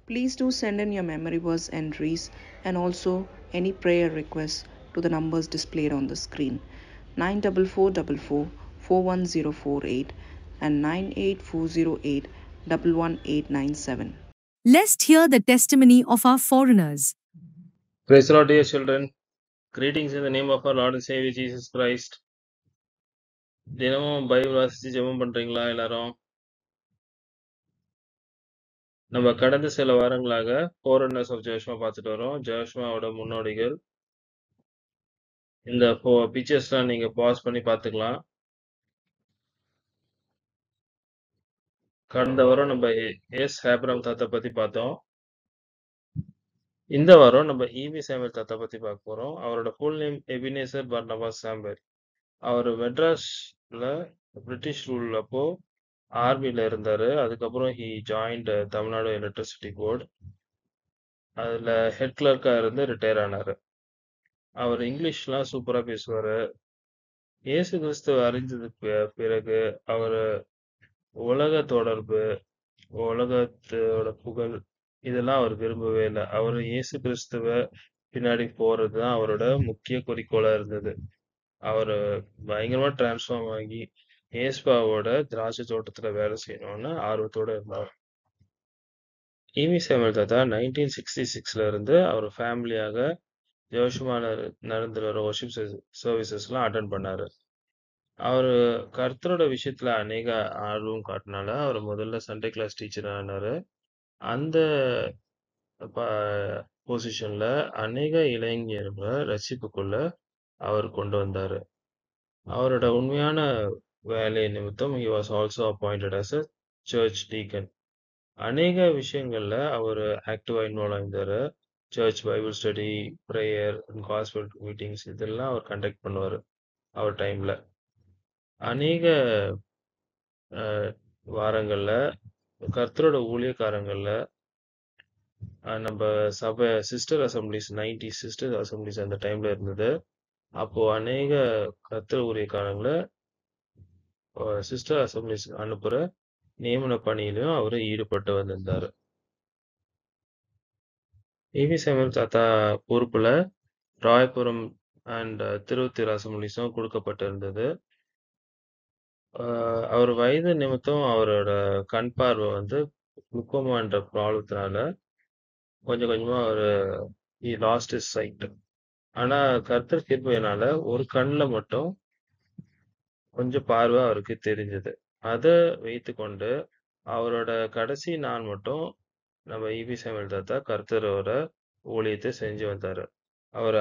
S10: Please do send in your memory verse entries and also any prayer requests to the numbers displayed on the screen. 94444 41048 and 98408 11897.
S3: Let's hear the testimony of our foreigners.
S11: Praise the Lord, dear children. Greetings in the name of our Lord and Savior Jesus Christ. தினமும் Bible வாசிச்சு ஜெபம் பண்றீங்களா எல்லாரும்? நம்ம கடந்த சில வாரங்களாக foreigners of ஜோஷ்மா பார்த்துட்டு வரோம். ஜோஷ்மாவோட முன்னோடிகள். இந்த பிக்சர்ஸ்லாம் நீங்க பாஸ் பண்ணி பார்த்துக்கலாம். கடந்த வாரம் நம்ம ஆபிரகாம் தாத்தா பத்தி பார்த்தோம். இந்த வாரம் நம்ம ஈவி சாமுவேல் தாத்தா பத்தி பார்க்க போறோம். அவரோட full name Ebenezer Barnabas Samuel. அவர் மெட்ராஸ்ல பிரிட்டிஷ் ரூல் அப்போ ஆர்மில இருந்தாரு. அதுக்கப்புறம் he joined Tamil Nadu electricity board. அதுல ஹெட் கிளர்க்கா இருந்து ரிட்டையர் ஆனாரு. அவர் இங்கிலீஷ்லாம் சூப்பரா பேசுவாரு. இயேசு கிறிஸ்துவ அறிஞ்சதுக்கு பிறகு அவர் உலக தொடர்பு, உலகத்தோட புகழ் இதெல்லாம் அவர் விரும்பவே இல்லை. அவர் இயேசு கிறிஸ்துவ பின்னாடி போறதுதான் அவரோட முக்கிய குறிக்கோளா இருந்தது. அவர் பயங்கரமா டிரான்ஸ்ஃபார்ம் ஆகி ஏஸ்பாவோட திராட்சை தோட்டத்துல வேலை செய்யணும்னு ஆர்வத்தோட இருந்தார். ஈவி சாமுவேல் தாத்தா 1966 இருந்து அவர் ஃபேமிலியாக ஜோஷ்மா நடந்துற வொர்ஷிப் சர்வீசஸ்லாம் அட்டென்ட் பண்ணாரு. அவர் கர்த்தரோட விஷயத்துல அநேக ஆர்வம் காட்டினால அவர் முதல்ல சண்டே கிளாஸ் டீச்சர் ஆனாரு. அந்த பொசிஷன்ல அநேக இளைஞர்களை ரட்சிப்புக்குள்ள அவர் கொண்டு வந்தாரு. அவரோட உண்மையான வேலை நிமித்தம் he was also appointed as a church deacon. அநேக விஷயங்கள்ல அவர் ஆக்டிவா இன்வால்வ் ஆயிருந்தாரு. Church Bible study, prayer, gospel meetings இதெல்லாம் அவர் கண்டக்ட் பண்ணுவார். அவர் டைம்ல அநேக வாரங்கள்ல கர்த்தரோட ஊழியக்காரங்கள்ல நம்ம சபை சிஸ்டர் அசம்பிளிஸ் 90 சிஸ்டர் அசம்பிளிஸ் அந்த டைம்ல இருந்தது. அப்போ அநேக கர்த்தர் ஊழியக்காரங்களை சிஸ்டர் அசம்பிளிஸ் அனுப்புற நியமன பணியிலும் அவர் ஈடுபட்டு வந்திருந்தாரு. ஈவி சாமுவேல் தாத்தா பொறுப்புல ராயபுரம் அண்ட் திருவத்தூர் அசம்பிளிஸும் கொடுக்கப்பட்டிருந்தது. அவர் வயது நிமித்தம் அவரோட கண் பார்வை வந்து குளுக்கோமான்ற ப்ராப்ளத்தினால கொஞ்சம் கொஞ்சமா he lost his sight. ஆனா கர்த்தர் கிருபையினால ஒரு கண்ணுல மட்டும் கொஞ்சம் பார்வை அவருக்கு தெரிஞ்சது. அத வைத்துக்கொண்டு அவரோட கடைசி நாள் மட்டும் நம்ம ஈபி சாமுவேல் தாத்தா கர்த்தரோட ஊழியத்தை செஞ்சு வந்தாரு. அவர்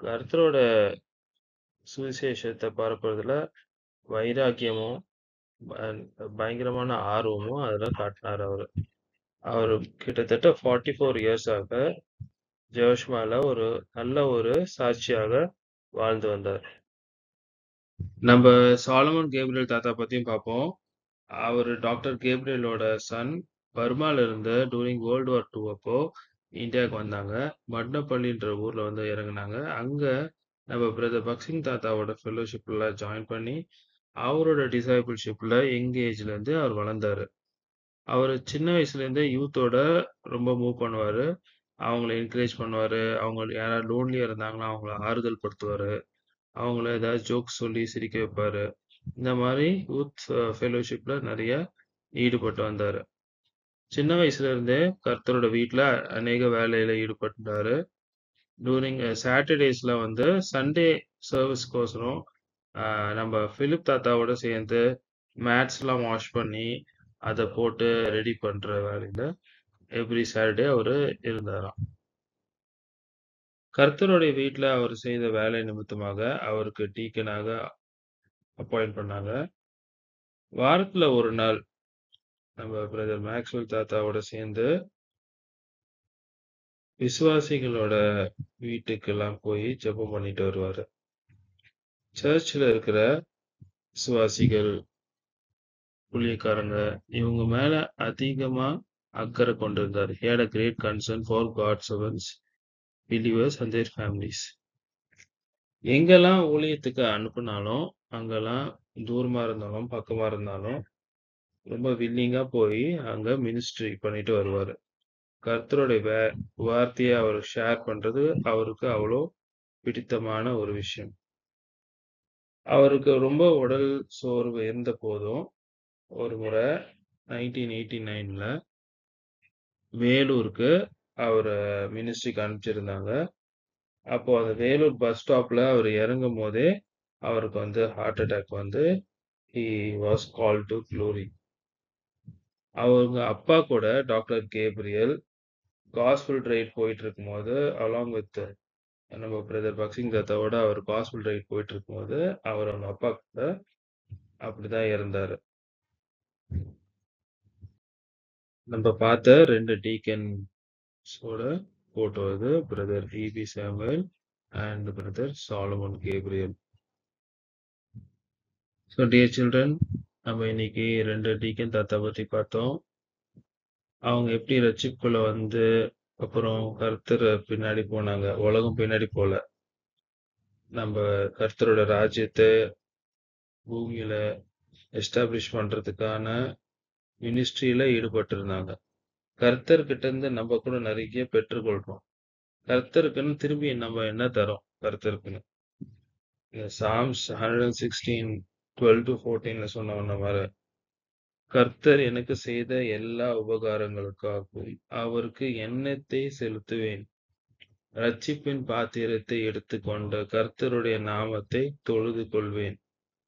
S11: கர்த்தரோட சுவிசேஷத்தை பரப்புறதுல வைராக்கியமும் பயங்கரமான ஆர்வமும் அதுல காட்டினார் அவரு. அவரு கிட்டத்தட்ட 44 இயர்ஸாக ஜெருசலேம்ல ஒரு நல்ல ஒரு சாட்சியாக வாழ்ந்து வந்தார். நம்ம சாலமன் கேப்ரியல் தாத்தா பத்தியும் பார்ப்போம். அவரு டாக்டர் கேப்ரியலோட சன் பர்மால இருந்து டூரிங் வேர்ல்டு வார் 2 அப்போ இந்தியாவுக்கு வந்தாங்க. மட்னப்பள்ளின்ற ஊர்ல வந்து இறங்குனாங்க. அங்க நம்ம பிரதர் பக்சிங் தாத்தாவோட ஃபெலோஷிப்ல ஜாயின் பண்ணி அவரோட டிசைபிள்ஷிப்ல யங் ஏஜ்ல இருந்து அவர் வளர்ந்தாரு. அவர் சின்ன வயசுல இருந்தே யூத்தோட ரொம்ப மூவ் பண்ணுவாரு. அவங்கள என்கரேஜ் பண்ணுவாரு. அவங்க யாராவது லோன்லியா இருந்தாங்கன்னா அவங்கள ஆறுதல் படுத்துவாரு. அவங்கள ஏதாவது ஜோக்ஸ் சொல்லி சிரிக்க வைப்பாரு. இந்த மாதிரி யூத் ஃபெலோஷிப்ல நிறைய ஈடுபட்டு வந்தாரு. சின்ன வயசுல இருந்தே கர்த்தரோட வீட்டுல அநேக வேலையில ஈடுபட்டாரு. டூரிங் சாட்டர்டேஸ்ல வந்து சண்டே சர்வீஸ்க்கோசரம் நம்ம பிலிப் தாத்தாவோட சேர்ந்து மேட்ஸ் எல்லாம் வாஷ் பண்ணி அதை போட்டு ரெடி பண்ற வேலையில எவ்ரி சாட்டர்டே அவரு இருந்தாராம். கர்த்தருடைய வீட்டுல அவர் செய்த வேலை நிமித்தமாக அவருக்கு டீக்கனாக அப்பாயிண்ட் பண்ணாங்க. வாரத்துல ஒரு நாள் நம்ம பிரதர் மேக்ஸ்வெல் தாத்தாவோட சேர்ந்து விசுவாசிகளோட வீட்டுக்கெல்லாம் போய் ஜெபம் பண்ணிட்டு வருவாரு. சர்ச்சில் இருக்கிற விசுவாசிகள், ஊழியக்காரங்க இவங்க மேல அதிகமா அக்கறை கொண்டிருந்தார். He had a great concern for God's servants, believers and their families. எங்கெல்லாம் ஊழியத்துக்கு அனுப்புனாலும் அங்கெல்லாம் தூரமா இருந்தாலும் பக்கமா இருந்தாலும் ரொம்ப வில்லிங்கா போய் அங்க மினிஸ்ட்ரி பண்ணிட்டு வருவாரு. கர்த்தருடைய வார்த்தையை அவர் ஷேர் பண்றது அவருக்கு அவ்வளோ பிடித்தமான ஒரு விஷயம். அவருக்கு ரொம்ப உடல் சோர்வு இருந்த போதும் ஒரு முறை 1989ல வேலூருக்கு அவர் மினிஸ்ட்ரிக்கு அனுப்பிச்சிருந்தாங்க. அப்போ அந்த வேலூர் பஸ் ஸ்டாப்ல அவர் இறங்கும் போதே அவருக்கு வந்து ஹார்ட் அட்டாக் வந்து he was called to glory. அவங்க அப்பா கூட டாக்டர் கேப்ரியல் காஸ்பல் ரைட் போயிட்டு இருக்கும்போது அலாங் வித் நம்ம பிரதர் பக்சிங் தாத்தாவோட அவர் காஸ்பல் ரைட் போயிட்டு இருக்கும்போது அவர் அவங்க அப்பா கூட அப்படிதான் இறந்தாரு. நம்ம பார்த்த 2 டீக்கன்ஸோட போட்டோ இது brother EB Samuel and brother Solomon Gabriel. So dear children, நம்ம இன்னைக்கு 2 டீக்கன் தாத்தா பத்தி பார்த்தோம். அவங்க எப்படி ரட்சிப்புக்குள்ள வந்து அப்புறம் கர்த்தர் பின்னாடி போனாங்க. உலகம் பின்னாடி போல, நம்ம கர்த்தரோட ராஜ்யத்தை பூமியில எஸ்டாப்ளிஷ் பண்றதுக்கான மினிஸ்ட்ரியில ஈடுபட்டு இருந்தாங்க. கர்த்தர்கிட்ட இருந்து நம்ம கூட நிறைய பெற்றுக்கொள்றோம். கர்த்தருக்குன்னு திரும்பி நம்ம என்ன தரோம் கர்த்தருக்குன்னு? சாம்ஸ் 116:12-14 சொன்ன மாதிரி கர்த்தர் எனக்கு செய்த எல்லா உபகாரங்களுக்காகவும் அவருக்கு எண்ணத்தை செலுத்துவேன். ரட்சிப்பின் பாத்திரத்தை எடுத்துக்கொண்ட கர்த்தருடைய நாமத்தை தொழுது கொள்வேன்.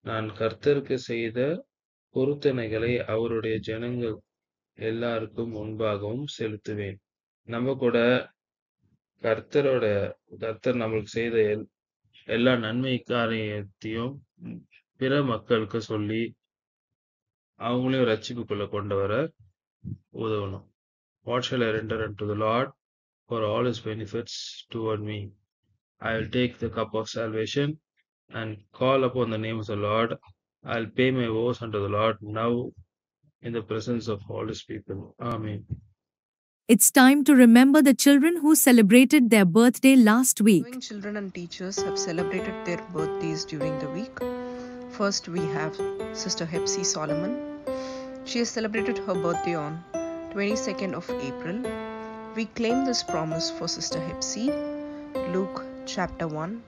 S11: நான் கர்த்தருக்கு செய்த பொருத்தனைகளை அவருடைய ஜனங்கள் எல்லாருக்கும் முன்பாகவும் செலுத்துவேன். நம்ம கூட கர்த்தர் நம்மளுக்கு செய்த எல்லா நன்மை காரியத்தையும் பிற மக்களுக்கு சொல்லி அவங்களையும் ரட்சிப்புக்குள்ள கொண்டு வர உதவணும். What shall I render unto the Lord for all his benefits toward me? I will take the cup of salvation and call upon the name of the Lord. I'll pay my vows unto the Lord now in the presence of all his people. Amen.
S3: It's time to remember the children who celebrated their birthday last week.
S10: Children and teachers have celebrated their birthdays during the week. First, we have Sister Hepsi Solomon. She has celebrated her birthday on 22nd of April. We claim this promise for Sister Hepsi. Luke chapter 1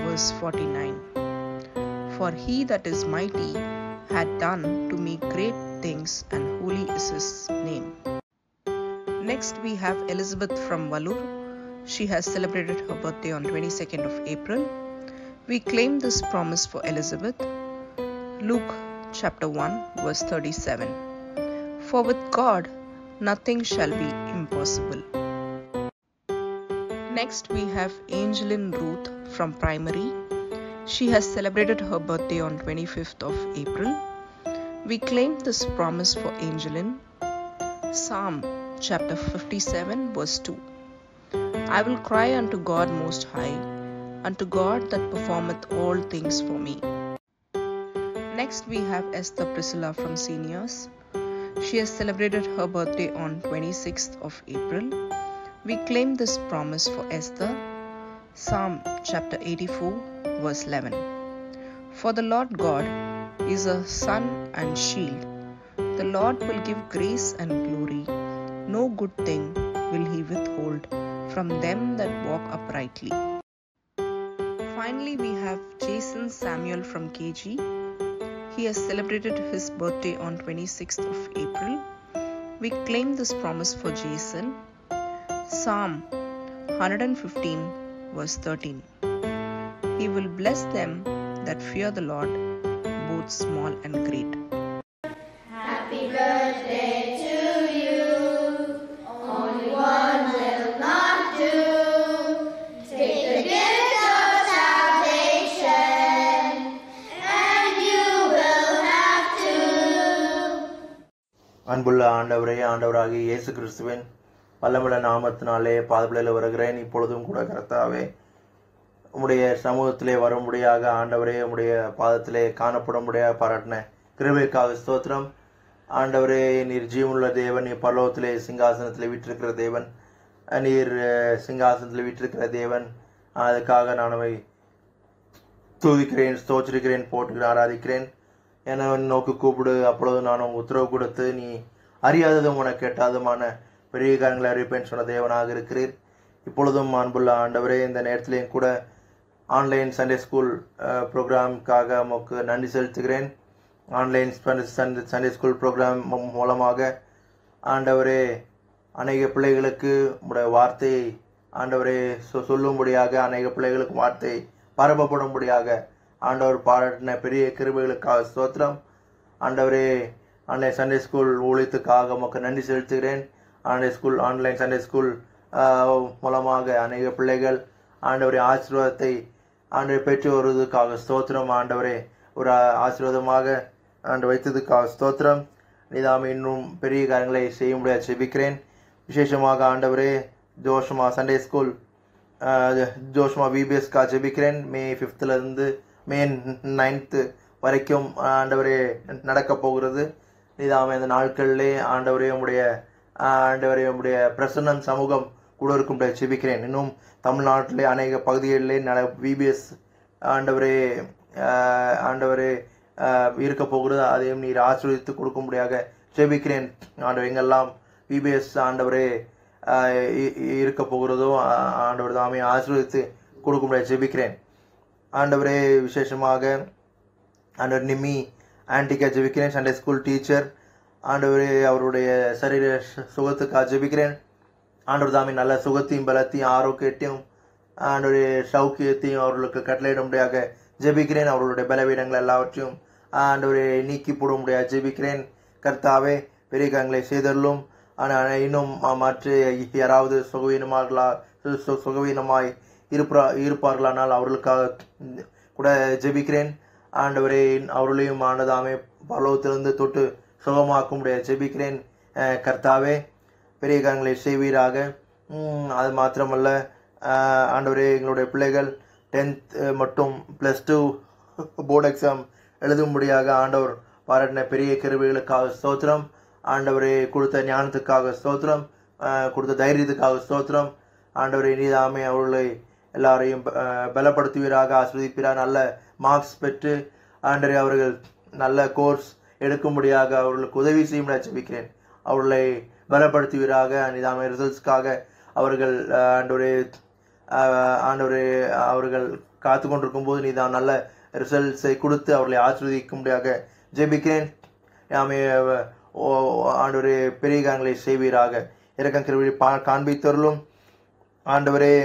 S10: verse 49. For he that is mighty had done to me great things, and holy is his name. Next we have Elizabeth from Vallur. She has celebrated her birthday on 22nd of April. We claim this promise for Elizabeth. Luke chapter 1 verse 37. For with God nothing shall be impossible. Next we have Angeline Ruth from Primary. She has celebrated her birthday on 25th of April. We claim this promise for Angeline. Psalm chapter 57 verse 2. I will cry unto God most high, unto God that performeth all things for me. Next we have Esther Priscilla from Seniors. She has celebrated her birthday on 26th of April. We claim this promise for Esther. Psalm chapter 84 verse 11. For the Lord God is a sun and shield. The Lord will give grace and glory. No good thing will he withhold from them that walk uprightly. Finally, we have Jason Samuel from KG. He has celebrated his birthday on 26th of April. We claim this promise for Jason. Psalm 115 verse 13. He will bless them that fear the Lord, both small and great.
S12: Happy birthday to you. Only one will not do. Take the gift of salvation, and you will have to.
S13: அன்புள்ள ஆண்டவரே, ஆண்டவராகிய இயேசு கிறிஸ்துவின் வல்லமுள்ள நாமத்தினாலே பாதபடியில் வருகிறேன். இப்பொழுதும் கூட கர்த்தாவே, உம்முடைய சமூகத்திலே வரும்படியாக ஆண்டவரே, உம்முடைய பாதத்திலே காணப்படும்படியாக பாராட்டின கிருபைக்காக ஸ்தோத்திரம். ஆண்டவரே, நீர் ஜீவனுள்ள தேவன், நீர் பரலோகத்திலே சிங்காசனத்தில் வீற்றிருக்கிற தேவன், நீர் சிங்காசனத்தில் வீற்றிருக்கிற தேவன். அதுக்காக நான் அவை துதிக்கிறேன், ஸ்தோத்திரிக்கிறேன், போட்டுக்கிறேன், ஆராதிக்கிறேன். என நோக்கி கூப்பிடு, அப்பொழுது நான் உத்தரவு கொடுத்து நீ அறியாததும் உனக்கு கேட்டாதுமான பெரிய காரியங்களை அறிவிப்பேன் சொன்ன தேவனாக இருக்கிறீர். இப்பொழுதும் அன்புள்ள ஆண்டவரே, இந்த நேரத்திலேயும் கூட ஆன்லைன் சண்டே ஸ்கூல் ப்ரோக்ராமுக்காக உமக்கு நன்றி செலுத்துகிறேன். ஆன்லைன் சண்டே ஸ்கூல் ப்ரோக்ராம் மூலமாக ஆண்டவரே அநேக பிள்ளைகளுக்கு உங்களுடைய வார்த்தையை ஆண்டவரே சொல்லும்படியாக, அநேக பிள்ளைகளுக்கு வார்த்தை பரப்பப்படும்படியாக ஆண்டவர் பாராட்டின பெரிய கிருபைகளுக்காக ஸ்தோத்திரம். ஆண்டவரே, ஆன்லைன் சண்டே ஸ்கூல் ஊழியத்துக்காக உமக்கு நன்றி செலுத்துகிறேன். ஆன்லைன் சண்டே ஸ்கூல் மூலமாக அநேக பிள்ளைகள் ஆண்டவரே ஆசீர்வாதத்தை ஆண்டவரை பெற்று வருவதற்காக ஸ்தோத்திரம். ஆண்டவரே, ஒரு ஆசீர்வாதமாக ஆண்டு வைத்ததுக்காக ஸ்தோத்திரம். நீதாம் இன்னும் பெரிய காரியங்களை செய்ய முடியாது செபிக்கிறேன். விசேஷமாக ஆண்டவரே, ஜோஷ்மா சண்டே ஸ்கூல் ஜோஷ்மா விபிஎஸ்க்காக ஜெபிக்கிறேன். மே 5th மே 9th வரைக்கும் ஆண்டவரே நடக்க போகிறது. நீதாம் இந்த நாட்களிலே ஆண்டவரே உம்முடைய பிரசன்னம் சமூகம் கூட இருக்கும் ஜெபிக்கிறேன். இன்னும் தமிழ்நாட்டிலே அநேக பகுதிகளிலே விபிஎஸ் ஆண்டவரே இருக்க போகிறது. அதையும் நீர் ஆசீர்வதித்து கொடுக்கும்படியாக ஜெபிக்கிறேன். ஆண்டவர் எங்கெல்லாம் விபிஎஸ் ஆண்டவரே இருக்க போகிறதோ ஆண்டவர் தாமே ஆசீர்வதித்து கொடுக்கும்படியாக ஜெபிக்கிறேன். ஆண்டவரே, விசேஷமாக ஆண்டவர் நிம்மி ஆன்டிக்கா ஜெபிக்கிறேன், சண்டே ஸ்கூல் டீச்சர். ஆண்டவரே, அவருடைய சரீர சுகத்துக்காக ஜெபிக்கிறேன். ஆண்டவர் தாமே நல்ல சுகத்தையும் பலத்தையும் ஆரோக்கியத்தையும் ஆண்டவருடைய சௌக்கியத்தையும் அவர்களுக்கு கட்டளையிடும்படியாக ஜெபிக்கிறேன். அவர்களுடைய பலவீனங்கள் எல்லாவற்றையும் ஆண்டவரை நீக்கி போடும்படியாக ஜெபிக்கிறேன். கர்த்தாவே, பெரிய காரியங்களை செய்தருளும். ஆனால் இன்னும் மற்ற யாராவது சுகவீனமாய் இருப்பார்களானால் அவர்களுக்காக கூட ஜெபிக்கிறேன். ஆண்டவரே, அவர்களையும் ஆண்டதாமே பரலோகத்திலிருந்து தொட்டு சுகமாக்கும்படியாக ஜெபிக்கிறேன். கர்த்தாவே, பெரிய காரியங்களை செய்வீராக. அது மாத்திரமல்ல ஆண்டவரே, எங்களுடைய பிள்ளைகள் 10th மற்றும் +2 போர்டு எக்ஸாம் எழுதும்படியாக ஆண்டவர் பாராட்டின பெரிய கிருபைகளுக்காக ஸ்தோத்திரம். ஆண்டவரே, கொடுத்த ஞானத்துக்காக ஸ்தோத்திரம், கொடுத்த தைரியத்துக்காக ஸ்தோத்திரம். ஆண்டவரே, நீதாமே அவர்களை எல்லாரையும் பலப்படுத்துவீராக, ஆஸ்வதிப்பீராக. நல்ல மார்க்ஸ் பெற்று ஆண்டவரே அவர்கள் நல்ல கோர்ஸ் எடுக்கும்படியாக அவர்களுக்கு உதவி செய்யும்படியாக ஜெபிக்கிறேன். அவர்களை பலப்படுத்துவீராக. நீதாமே ரிசல்ட்ஸ்க்காக அவர்கள் ஆண்டவரே அவர்கள் காத்து கொண்டிருக்கும் போது நீதான் நல்ல ரிசல்ட்ஸை கொடுத்து அவர்களை ஆசீர்வதிக்கும்படியாக ஜெபிக்கிறேன். ஆமே ஆண்டவரே பெரிய காரியங்களை செய்வீராக. இரக்கம் கிருபை காண்பித்தருளும் ஆண்டவரே.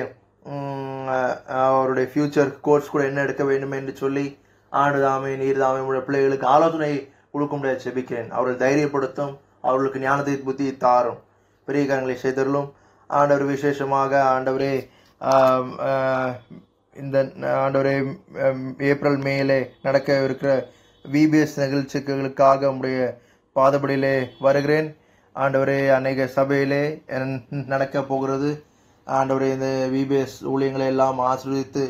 S13: அவருடைய ஃபியூச்சர் கோர்ஸ் கூட என்ன எடுக்க வேண்டும் என்று சொல்லி ஆண்டுதாமே நீர்தாமே உடைய பிள்ளைகளுக்கு ஆலோசனை கொடுக்க முடியாது ஜெபிக்கிறேன். அவர்கள் தைரியப்படுத்தும், அவர்களுக்கு ஞானத்தை புத்தியை தாரும், பெரிய காரியங்களை செய்தருளும் ஆண்டவர். விசேஷமாக ஆண்டவரே இந்த ஆண்டவரே ஏப்ரல் மேலே நடக்க இருக்கிற விபிஎஸ் நிகழ்ச்சிகளுக்காக உடைய பாதபடியிலே வருகிறேன் ஆண்டவரே. அநேக சபையிலே நடக்க போகிறது ஆண்டவரே. இந்த விபிஎஸ் ஊழியங்களை எல்லாம் ஆசீர்வதித்து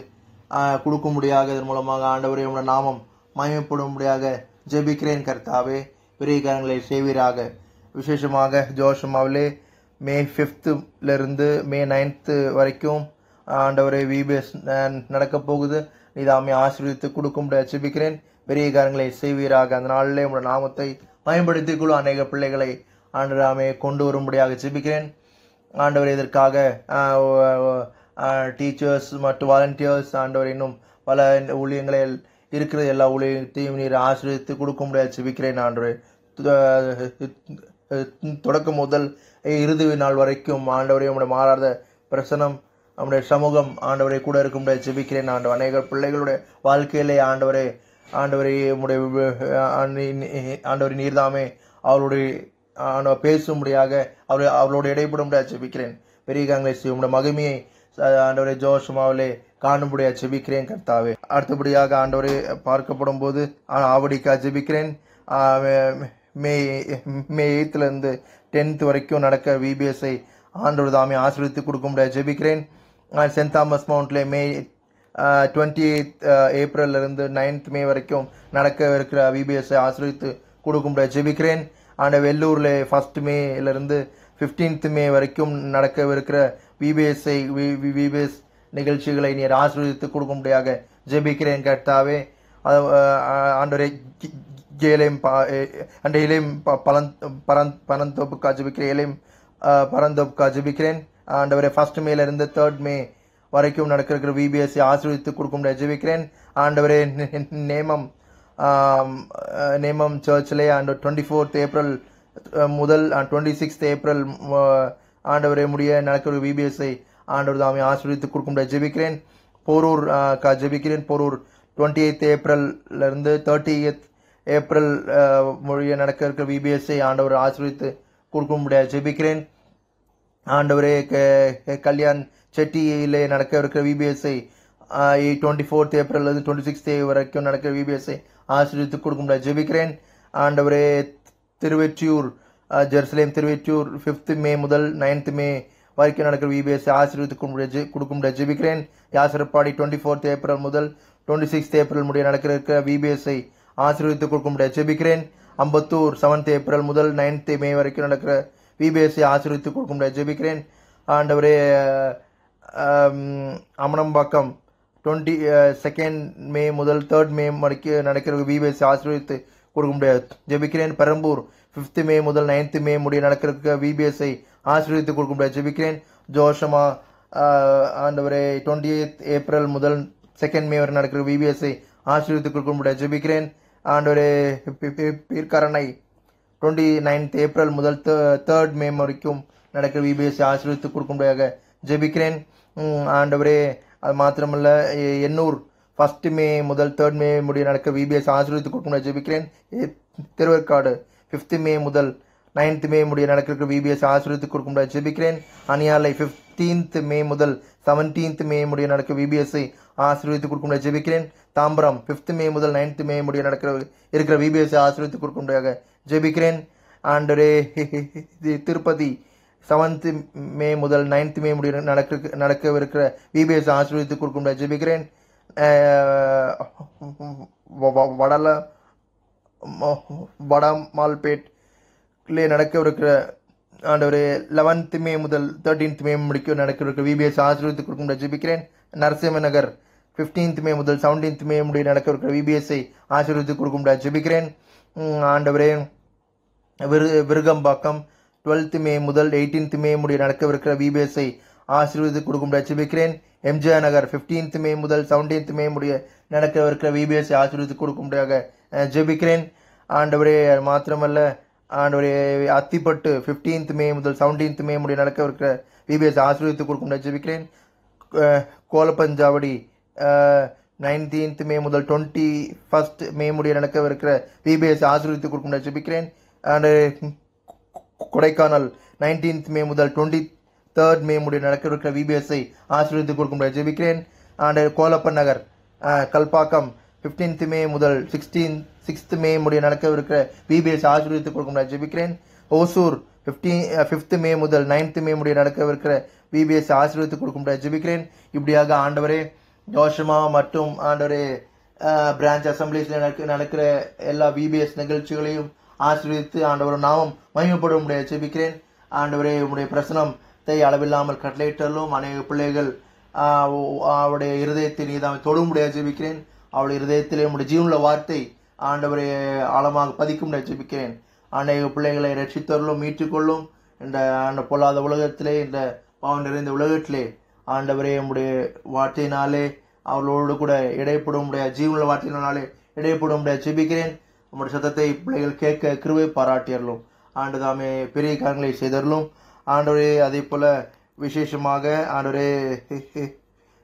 S13: கொடுக்கும்படியாக இதன் மூலமாக ஆண்டவரே உடைய நாமம் மகிமைப்படும்படியாக ஜெபிக்கிறேன் கர்த்தாவே. பெரிய காரியங்களை செய்வீராக. விசேஷமாக ஜோஷமாவிலே மே 5th மே 9th வரைக்கும் ஆண்டவரே விபிஎஸ் நடக்க போகுது. இதாமே ஆசீர்வதித்து கொடுக்கும்படியாக ஜெபிக்கிறேன். பெரிய காரியங்களை செய்வீராக. அந்த நாளிலே உடைய நாமத்தை பயன்படுத்திக் கொள்ளும் அநேக பிள்ளைகளை ஆண்டவராமே கொண்டு வரும்படியாக ஜெபிக்கிறேன் ஆண்டவர். இதற்காக டீச்சர்ஸ் மற்றும் வாலண்டியர்ஸ் ஆண்டவர் இன்னும் பல ஊழியங்களில் இருக்கிற எல்லா ஊழியத்தையும் நீர் ஆசீர்வதித்து கொடுக்க முடியாது ஜெபிக்கிறேன் ஆண்டவர். தொடக்கம் முதல் இறுதி நாள் வரைக்கும் ஆண்டவரே உடைய மாறாத பிரசனம் நம்முடைய சமூகம் ஆண்டவரை கூட இருக்க முடியாது ஜெபிக்கிறேன் ஆண்டவர். அநேக பிள்ளைகளுடைய வாழ்க்கையிலே ஆண்டவரே உடைய ஆண்டவரை நீர்தாமே அவருடைய பேசும்படியாக அவளோடு இடைப்பட முடியாது ஜெபிக்கிறேன். பெரிய காரியங்களை செய்ய உடைய மகிமையை ஆண்டவரே ஜோஷமாவிலே காணும்படியாக ஜெபிக்கிறேன் கர்த்தாவே. அடுத்தபடியாக ஆண்டவரை பார்க்கப்படும் போது ஆவடிக்கா ஜெபிக்கிறேன். மே 8th 10th வரைக்கும் நடக்க விபிஎஸ்ஐ ஆண்டவர் தாமே ஆசீர்வதித்து கொடுக்க முடியாது ஜெபிக்கிறேன். சென்ட் தாமஸ் மவுண்ட்ல மே 28th April 9th May வரைக்கும் நடக்க இருக்கிற விபிஎஸ்ஐ ஆசீர்வதித்து கொடுக்க முடியாது ஜெபிக்கிறேன். வெள்ளூர்ல 1st May 15th May வரைக்கும் நடக்கவிருக்கிற விபிஎஸ் நிகழ்ச்சிகளை நீர் ஆசீர்வதித்து கொடுக்க முடியாக ஜெபிக்கிறேன் கர்த்தாவே. ஆண்டவரே பரந்தோப்புக்கா ஜெபிக்கிறேன். பரந்தோப்புக்கா ஜெபிக்கிறேன் ஆண்டவரே. 1st May 3rd May வரைக்கும் நடக்கிற விபிஎஸ்ஐ ஆசீர்வதித்து கொடுக்க முடியாது ஜெபிக்கிறேன் ஆண்டவரே. நேமம் சர்ச்சிலே 24th April முதல் 26th April ஆண்டவரே முடிய நடக்கிற விபிஎஸ்ஐ ஆண்டவர் தாமே ஆசீர்வதித்து கொடுக்க முடியாது ஜெபிக்கிறேன். போரூர் ஜெபிக்கிறேன். Porur 28th April 30th April முடிய நடக்க இருக்கிற விபிஎஸ்ஐ ஆண்டவர் ஆசீர்வதித்து கொடுக்க முடியாது ஜெபிக்கிறேன் ஆண்டவரே. கல்யாண் செட்டியிலே நடக்க இருக்கிற விபிஎஸ்ஐ 24th April 26th வரைக்கும் நடக்கிற விபிஎஸ்ஐ ஆசீர்வதித்து கொடுக்க முடியாது ஜெபிக்கிறேன் ஆண்டவரே. Thiruvottiyur Jerusalem Thiruvottiyur 5th May முதல் 9th May வரைக்கும் நடக்கிற விபிஎஸ்ஐ ஆசீர்வதித்து கொடுக்க முடியாது ஜெபிக்கிறேன். யாசரப்பாடி 24th April முதல் 26th April முடிய நடக்கிற விபிஎஸ்ஐ ஆசீர்வதித்து கொடுக்க முடியாது ஜெபிக்கிறேன். அம்பத்தூர் 7th April முதல் 9th May வரைக்கும் நடக்கிற விபிஎஸ்ஐ ஆசீர்வதித்து கொடுக்க முடியாது ஜெபிக்கிறேன் ஆண்டவரே. அமனம்பாக்கம் 22nd May முதல் 3rd May வரைக்கும் நடக்கிற விபிஎஸ்ஐ ஆசீர்வதித்து கொடுக்க முடியாது ஜெபிக்கிறேன். பெரம்பூர் 5th May முதல் 9th May முடிய நடக்கிற விபிஎஸ்ஐ ஆசீர்வதித்து கொடுக்க முடியாது ஜெபிக்கிறேன். ஜோஷமா ஆண்டவரே 28th April முதல் 2nd May வரை நடக்கிற விபிஎஸ்ஐ ஆசீர்வதித்து கொடுக்க முடியாது ஜெபிக்கிறேன் ஆண்டவரே. பீர்க்கரணை 29th April முதல் 3rd May வரைக்கும் நடக்கிற விபிஎஸ்ஐ ஆசீர்வதித்து கொடுக்க முடியாது ஜெபிக்கிறேன் ஆண்டவரே. அது மாத்திரமல்ல எண்ணூர் 1st May முதல் 3rd May முடிய நடக்கிற விபிஎஸ் ஆசீர்வதித்து கொடுக்க முடியாது ஜெபிக்கிறேன். திருவேற்காடு 5th May முதல் 9th May முடிய நடக்கிற விபிஎஸ் ஆசீர்வதித்து கொடுக்க முடியாது ஜெபிக்கிறேன். அணியாலை 15th May முதல் 17th May முடிய நடக்கிற விபிஎஸ்ஐ ஆசீர்வதித்து கொடுக்க முடியாது ஜெபிக்கிறேன். தாம்பரம் 5th May முதல் 9th May முடிய இருக்கிற விபிஎஸ்ஐ ஆசீர்வதித்து கொடுக்க முடியாது ஜெபிக்கிறேன் ஆண்டவரே. திருப்பதி 7th May முதல் 9th May முடிய நடக்கவிருக்கிற விபிஎஸ் ஆசீர்வதித்து கொடுக்க முடியாது ஜெபிக்கிறேன். வடமால்பேட்ல நடக்கவிருக்கிற ஆண்டவரே 11th May முதல் 13th May முடிக்க நடக்கவிருக்கிற விபிஎஸ் ஆசீர்வதித்து கொடுக்க முடியாது ஜெபிக்கிறேன். நரசிம்மநகர் 15th May முதல் 17th May முடிய நடக்கவிருக்கிற விபிஎஸ்ஐ ஆசீர்வதித்து கொடுக்க முடியாது ஜெபிக்கிறேன் ஆண்டவரே. விருகம்பாக்கம் 12th May முதல் 18th May முடிய நடக்கவிருக்கிற விபிஎஸ்ஐ ஆசீர்வதித்து கொடுக்க முடியாது ஜெபிக்கிறேன். எம்ஜிஆர் நகர் 15th May முதல் 17th May முடிய நடக்கவிருக்கிற விபிஎஸ்ஐ ஆசீர்வதித்து கொடுக்க முடியாது ஜெபிக்கிறேன் ஆண்டவரே அது மாத்திரமல்ல ஆண்டவரே அத்திப்பட்டு 15th மே முதல் 17th மே முடிய நடக்கவிருக்கிற விபிஎஸ் ஆசீர்வதித்து கொடுக்கும் ஜெபிக்கிறேன். கோலப்பஞ்சாவடி 19th மே முதல் 21st மே முடிய நடக்கவிருக்கிற விபிஎஸ் ஆசீர்வதித்து கொடுக்கும் ஜெபிக்கிறேன். அண்ட் கொடைக்கானல் 19th மே முதல் 23rd மே முடிய நடக்கவிருக்கிற விபிஎஸ்ஐ ஆசீர்வதித்து கொடுக்கும் ஜெபிக்கிறேன். And Kolappan Nagar Kalpakkam 15th மே முதல் 6th மே முடிய நடக்கவிருக்கிற விபிஎஸ் ஆசீர்வதித்து கொடுக்கும் ஜெபிக்கிறேன். ஓசூர் 5th மே முதல் 9th மே முடிய நடக்கவிருக்கிற விபிஎஸ் ஆசீர்வதித்து கொடுக்கும் ஜெபிக்கிறேன். இப்படியாக ஆண்டவரே ஜோஷமா மற்றும் ஆண்டவரே பிரான்ச் அசம்பிளிஸ்ல நடக்கிற எல்லா விபிஎஸ் நிகழ்ச்சிகளையும் ஆசீர்வதித்து ஆண்டவர் நாமம் மகிமைப்படும் ஜெபிக்கிறேன். ஆண்டவரே உடைய பிரசனத்தை அளவில்லாமல் கட்டளையிட்டாலும் அநேக பிள்ளைகள் அவருடைய இருதயத்தை நீதான் தொடும் ஜெபிக்கிறேன். அவருடைய இருதயத்திலே உடைய ஜீவனுள்ள வார்த்தை ஆண்டவரை ஆழமாக பதிக்கும் ஜெபிக்கிறேன். அநேக பிள்ளைகளை ரட்சித்தவர்களும் மீட்டுக்கொள்ளும். இந்த பொல்லாத உலகத்திலே, இந்த பாவம் நிறைந்த உலகத்திலே ஆண்டவரே உடைய வார்த்தையினாலே அவர்களோடு கூட இடைப்படும் ஜீவனுள்ள வார்த்தையினாலே இடைப்படும் ஜெபிக்கிறேன். உங்களுடைய சத்தத்தை பிள்ளைகள் கேட்க கிருபை பாராட்டியறலும். ஆண்டுதாமே பெரிய காரியங்களை செய்தரலும். ஆண்டவரே அதே போல விசேஷமாக ஆண்டவரே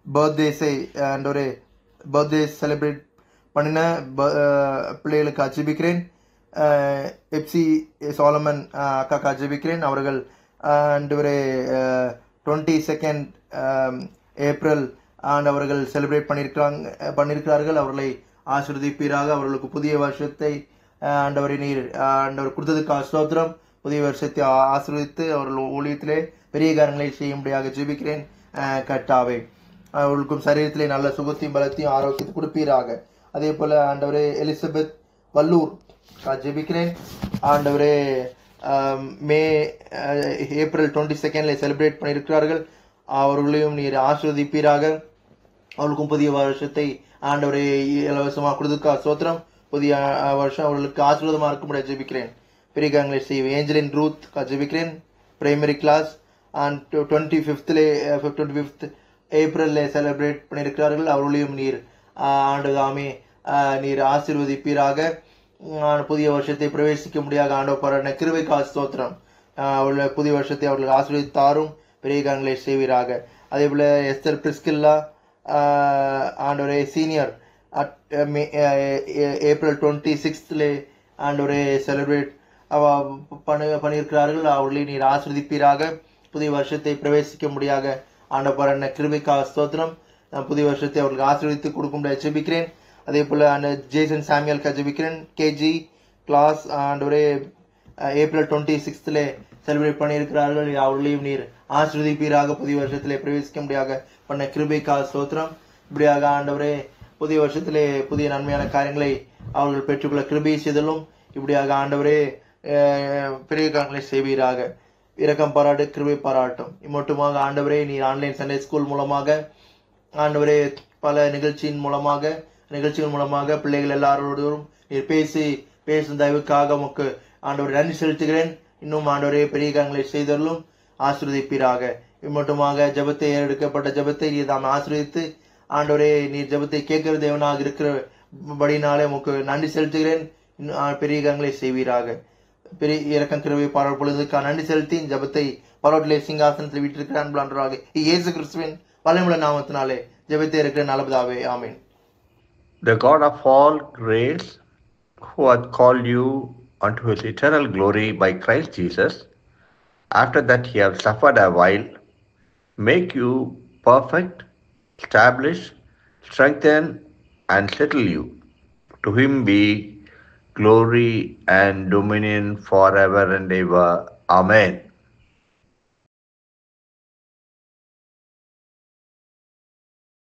S13: பர்த்டேஸை ஆண்டவரே பர்த்டே செலிப்ரேட் பண்ணின பிள்ளைகளுக்கு ஜெபிக்கிறேன். எப்சி சாலமன் அக்காக்கா ஜெபிக்கிறேன். அவர்கள் ஆண்டவரே 22nd ஏப்ரல் அவர்கள் செலிப்ரேட் பண்ணியிருக்கிறார்கள். அவர்களை ஆசீர்வதிப்பீராக. அவர்களுக்கு புதிய வருஷத்தை ஆண்டவரை நீர் ஆண்டவர் கொடுத்ததுக்காக ஸ்தோத்திரம். புதிய வருஷத்தை ஆசீர்வதித்து அவர்கள் ஊழியத்திலே பெரிய காரியங்களை செய்யும்படியாக ஜெபிக்கிறேன். கர்த்தாவே அவர்களுக்கும் சரீரத்திலே நல்ல சுகத்தையும் பலத்தையும் ஆரோக்கியத்தை கொடுப்பீராக. அதே போல ஆண்டவரே எலிசபெத் வல்லூர் ஜெபிக்கிறேன். ஆண்டவரே ஏப்ரல் 22nd செலிப்ரேட் பண்ணியிருக்கிறார்கள். அவர்களையும் நீர் ஆசீர்வதிப்பீராக. அவர்களுக்கும் புதிய வருஷத்தை ஆண்டவரை இலவசமாக கொடுத்துக்கா ஸ்தோத்திரம். புதிய வருஷம் அவர்களுக்கு ஆசீர்வாதமாக இருக்கும்படி ஜெபிக்கிறேன். பெரிய காரியங்களை செய்வேன். ஏஞ்சலின் ரூத் ஜெபிக்கிறேன். பிரைமரி கிளாஸ் அண்ட் 25th ஏப்ரல்ல செலிப்ரேட் பண்ணியிருக்கிறார்கள். அவர்களையும் நீர் ஆண்டதாமே நீர் ஆசீர்வதிப்பீராக. புதிய வருஷத்தை பிரவேசிக்க முடியாத ஆண்டவர் பாராட்டின கிருபைக்காக ஸ்தோத்திரம். அவர்கள் புதிய வருஷத்தை அவர்களுக்கு ஆசீர்வதித்தாரும் பெரிய காரியங்களை செய்வீராக. அதே போல எஸ்தர் பிரிஸ்கில்லா ஆண்டவரே சீனியர் ஏப்ரல் 26th ஆண்டவரே செலிப்ரேட் பண்ணியிருக்கிறார்கள். அவர்களை நீர் ஆசீர்வதிப்பீராக. புதிய வருஷத்தை பிரவேசிக்க முடியாத ஆண்டவர் பாராட்டின கிருபைக்காக ஸ்தோத்திரம். புதிய வருஷத்தை அவர்களுக்கு ஆசீர்வதித்து கொடுக்கும் ஜெபிக்கிறேன். அதே போல அந்த ஜேசன் சாமியல் ஜெபிக்கிறேன். கேஜி கிளாஸ் ஆண்டவரே ஏப்ரல் 26th செலிப்ரேட் பண்ணியிருக்கிறார்கள். அவர்களையும் நீர் ஆசீர்வதிப்பீராக. புதிய வருஷத்திலே பிரவேசிக்க முடியாத பண்ண கிருபைக்காக ஸ்தோத்திரம். இப்படியாக ஆண்டவரே புதிய வருஷத்திலே புதிய நன்மையான காரியங்களை அவர்கள் பெற்றுக்கொள்ள கிருபை செய்தலும். இப்படியாக ஆண்டவரே பெரிய காரியங்களை செய்வீராக. இரக்கம் பாராட்டு கிருபை பாராட்டும். இம்மட்டுமாக ஆண்டவரே நீர் ஆன்லைன் சண்டே ஸ்கூல் மூலமாக ஆண்டவரே பல நிகழ்ச்சிகள் மூலமாக பிள்ளைகள் எல்லாரோடும் நீர் பேசும் தயவுக்காக உமக்கு ஆண்டவரை நன்றி செலுத்துகிறேன். இன்னும் ஆண்டவரே பெரிய காரியங்களை செய்தலும் ஆசீர்வதிப்பீராக. இம்மட்டுமாக ஜபத்தை ஏறெடுக்கப்பட்ட ஜபத்தை நீர் தாம் ஆசீர்வதித்து ஆண்டவரே நீர் ஜபத்தை கேட்கிற தேவனாக இருக்கிறபடினாலே உமக்கு நன்றி செலுத்துகிறேன். பெரிய காரியங்களை செய்வீராக. பெரிய இரக்கம் கிருபை பாராட்டுவதற்காக நன்றி செலுத்தி ஜபத்தை பரவட்டிலே சிங்காசனத்தில் வீட்டிருக்கிற அன்புலாண்டவராக இயேசு கிறிஸ்துவின் வல்லமையுள்ள நாமத்தினாலே ஜெபத்தை இருக்கிற நல்லபிதாவே ஆமென்.
S14: The God of all grace, who hath called you unto his eternal glory by Christ Jesus, after that he hath suffered a while, make you perfect, establish, strengthen, and settle you. To him be glory and dominion forever and ever. Amen.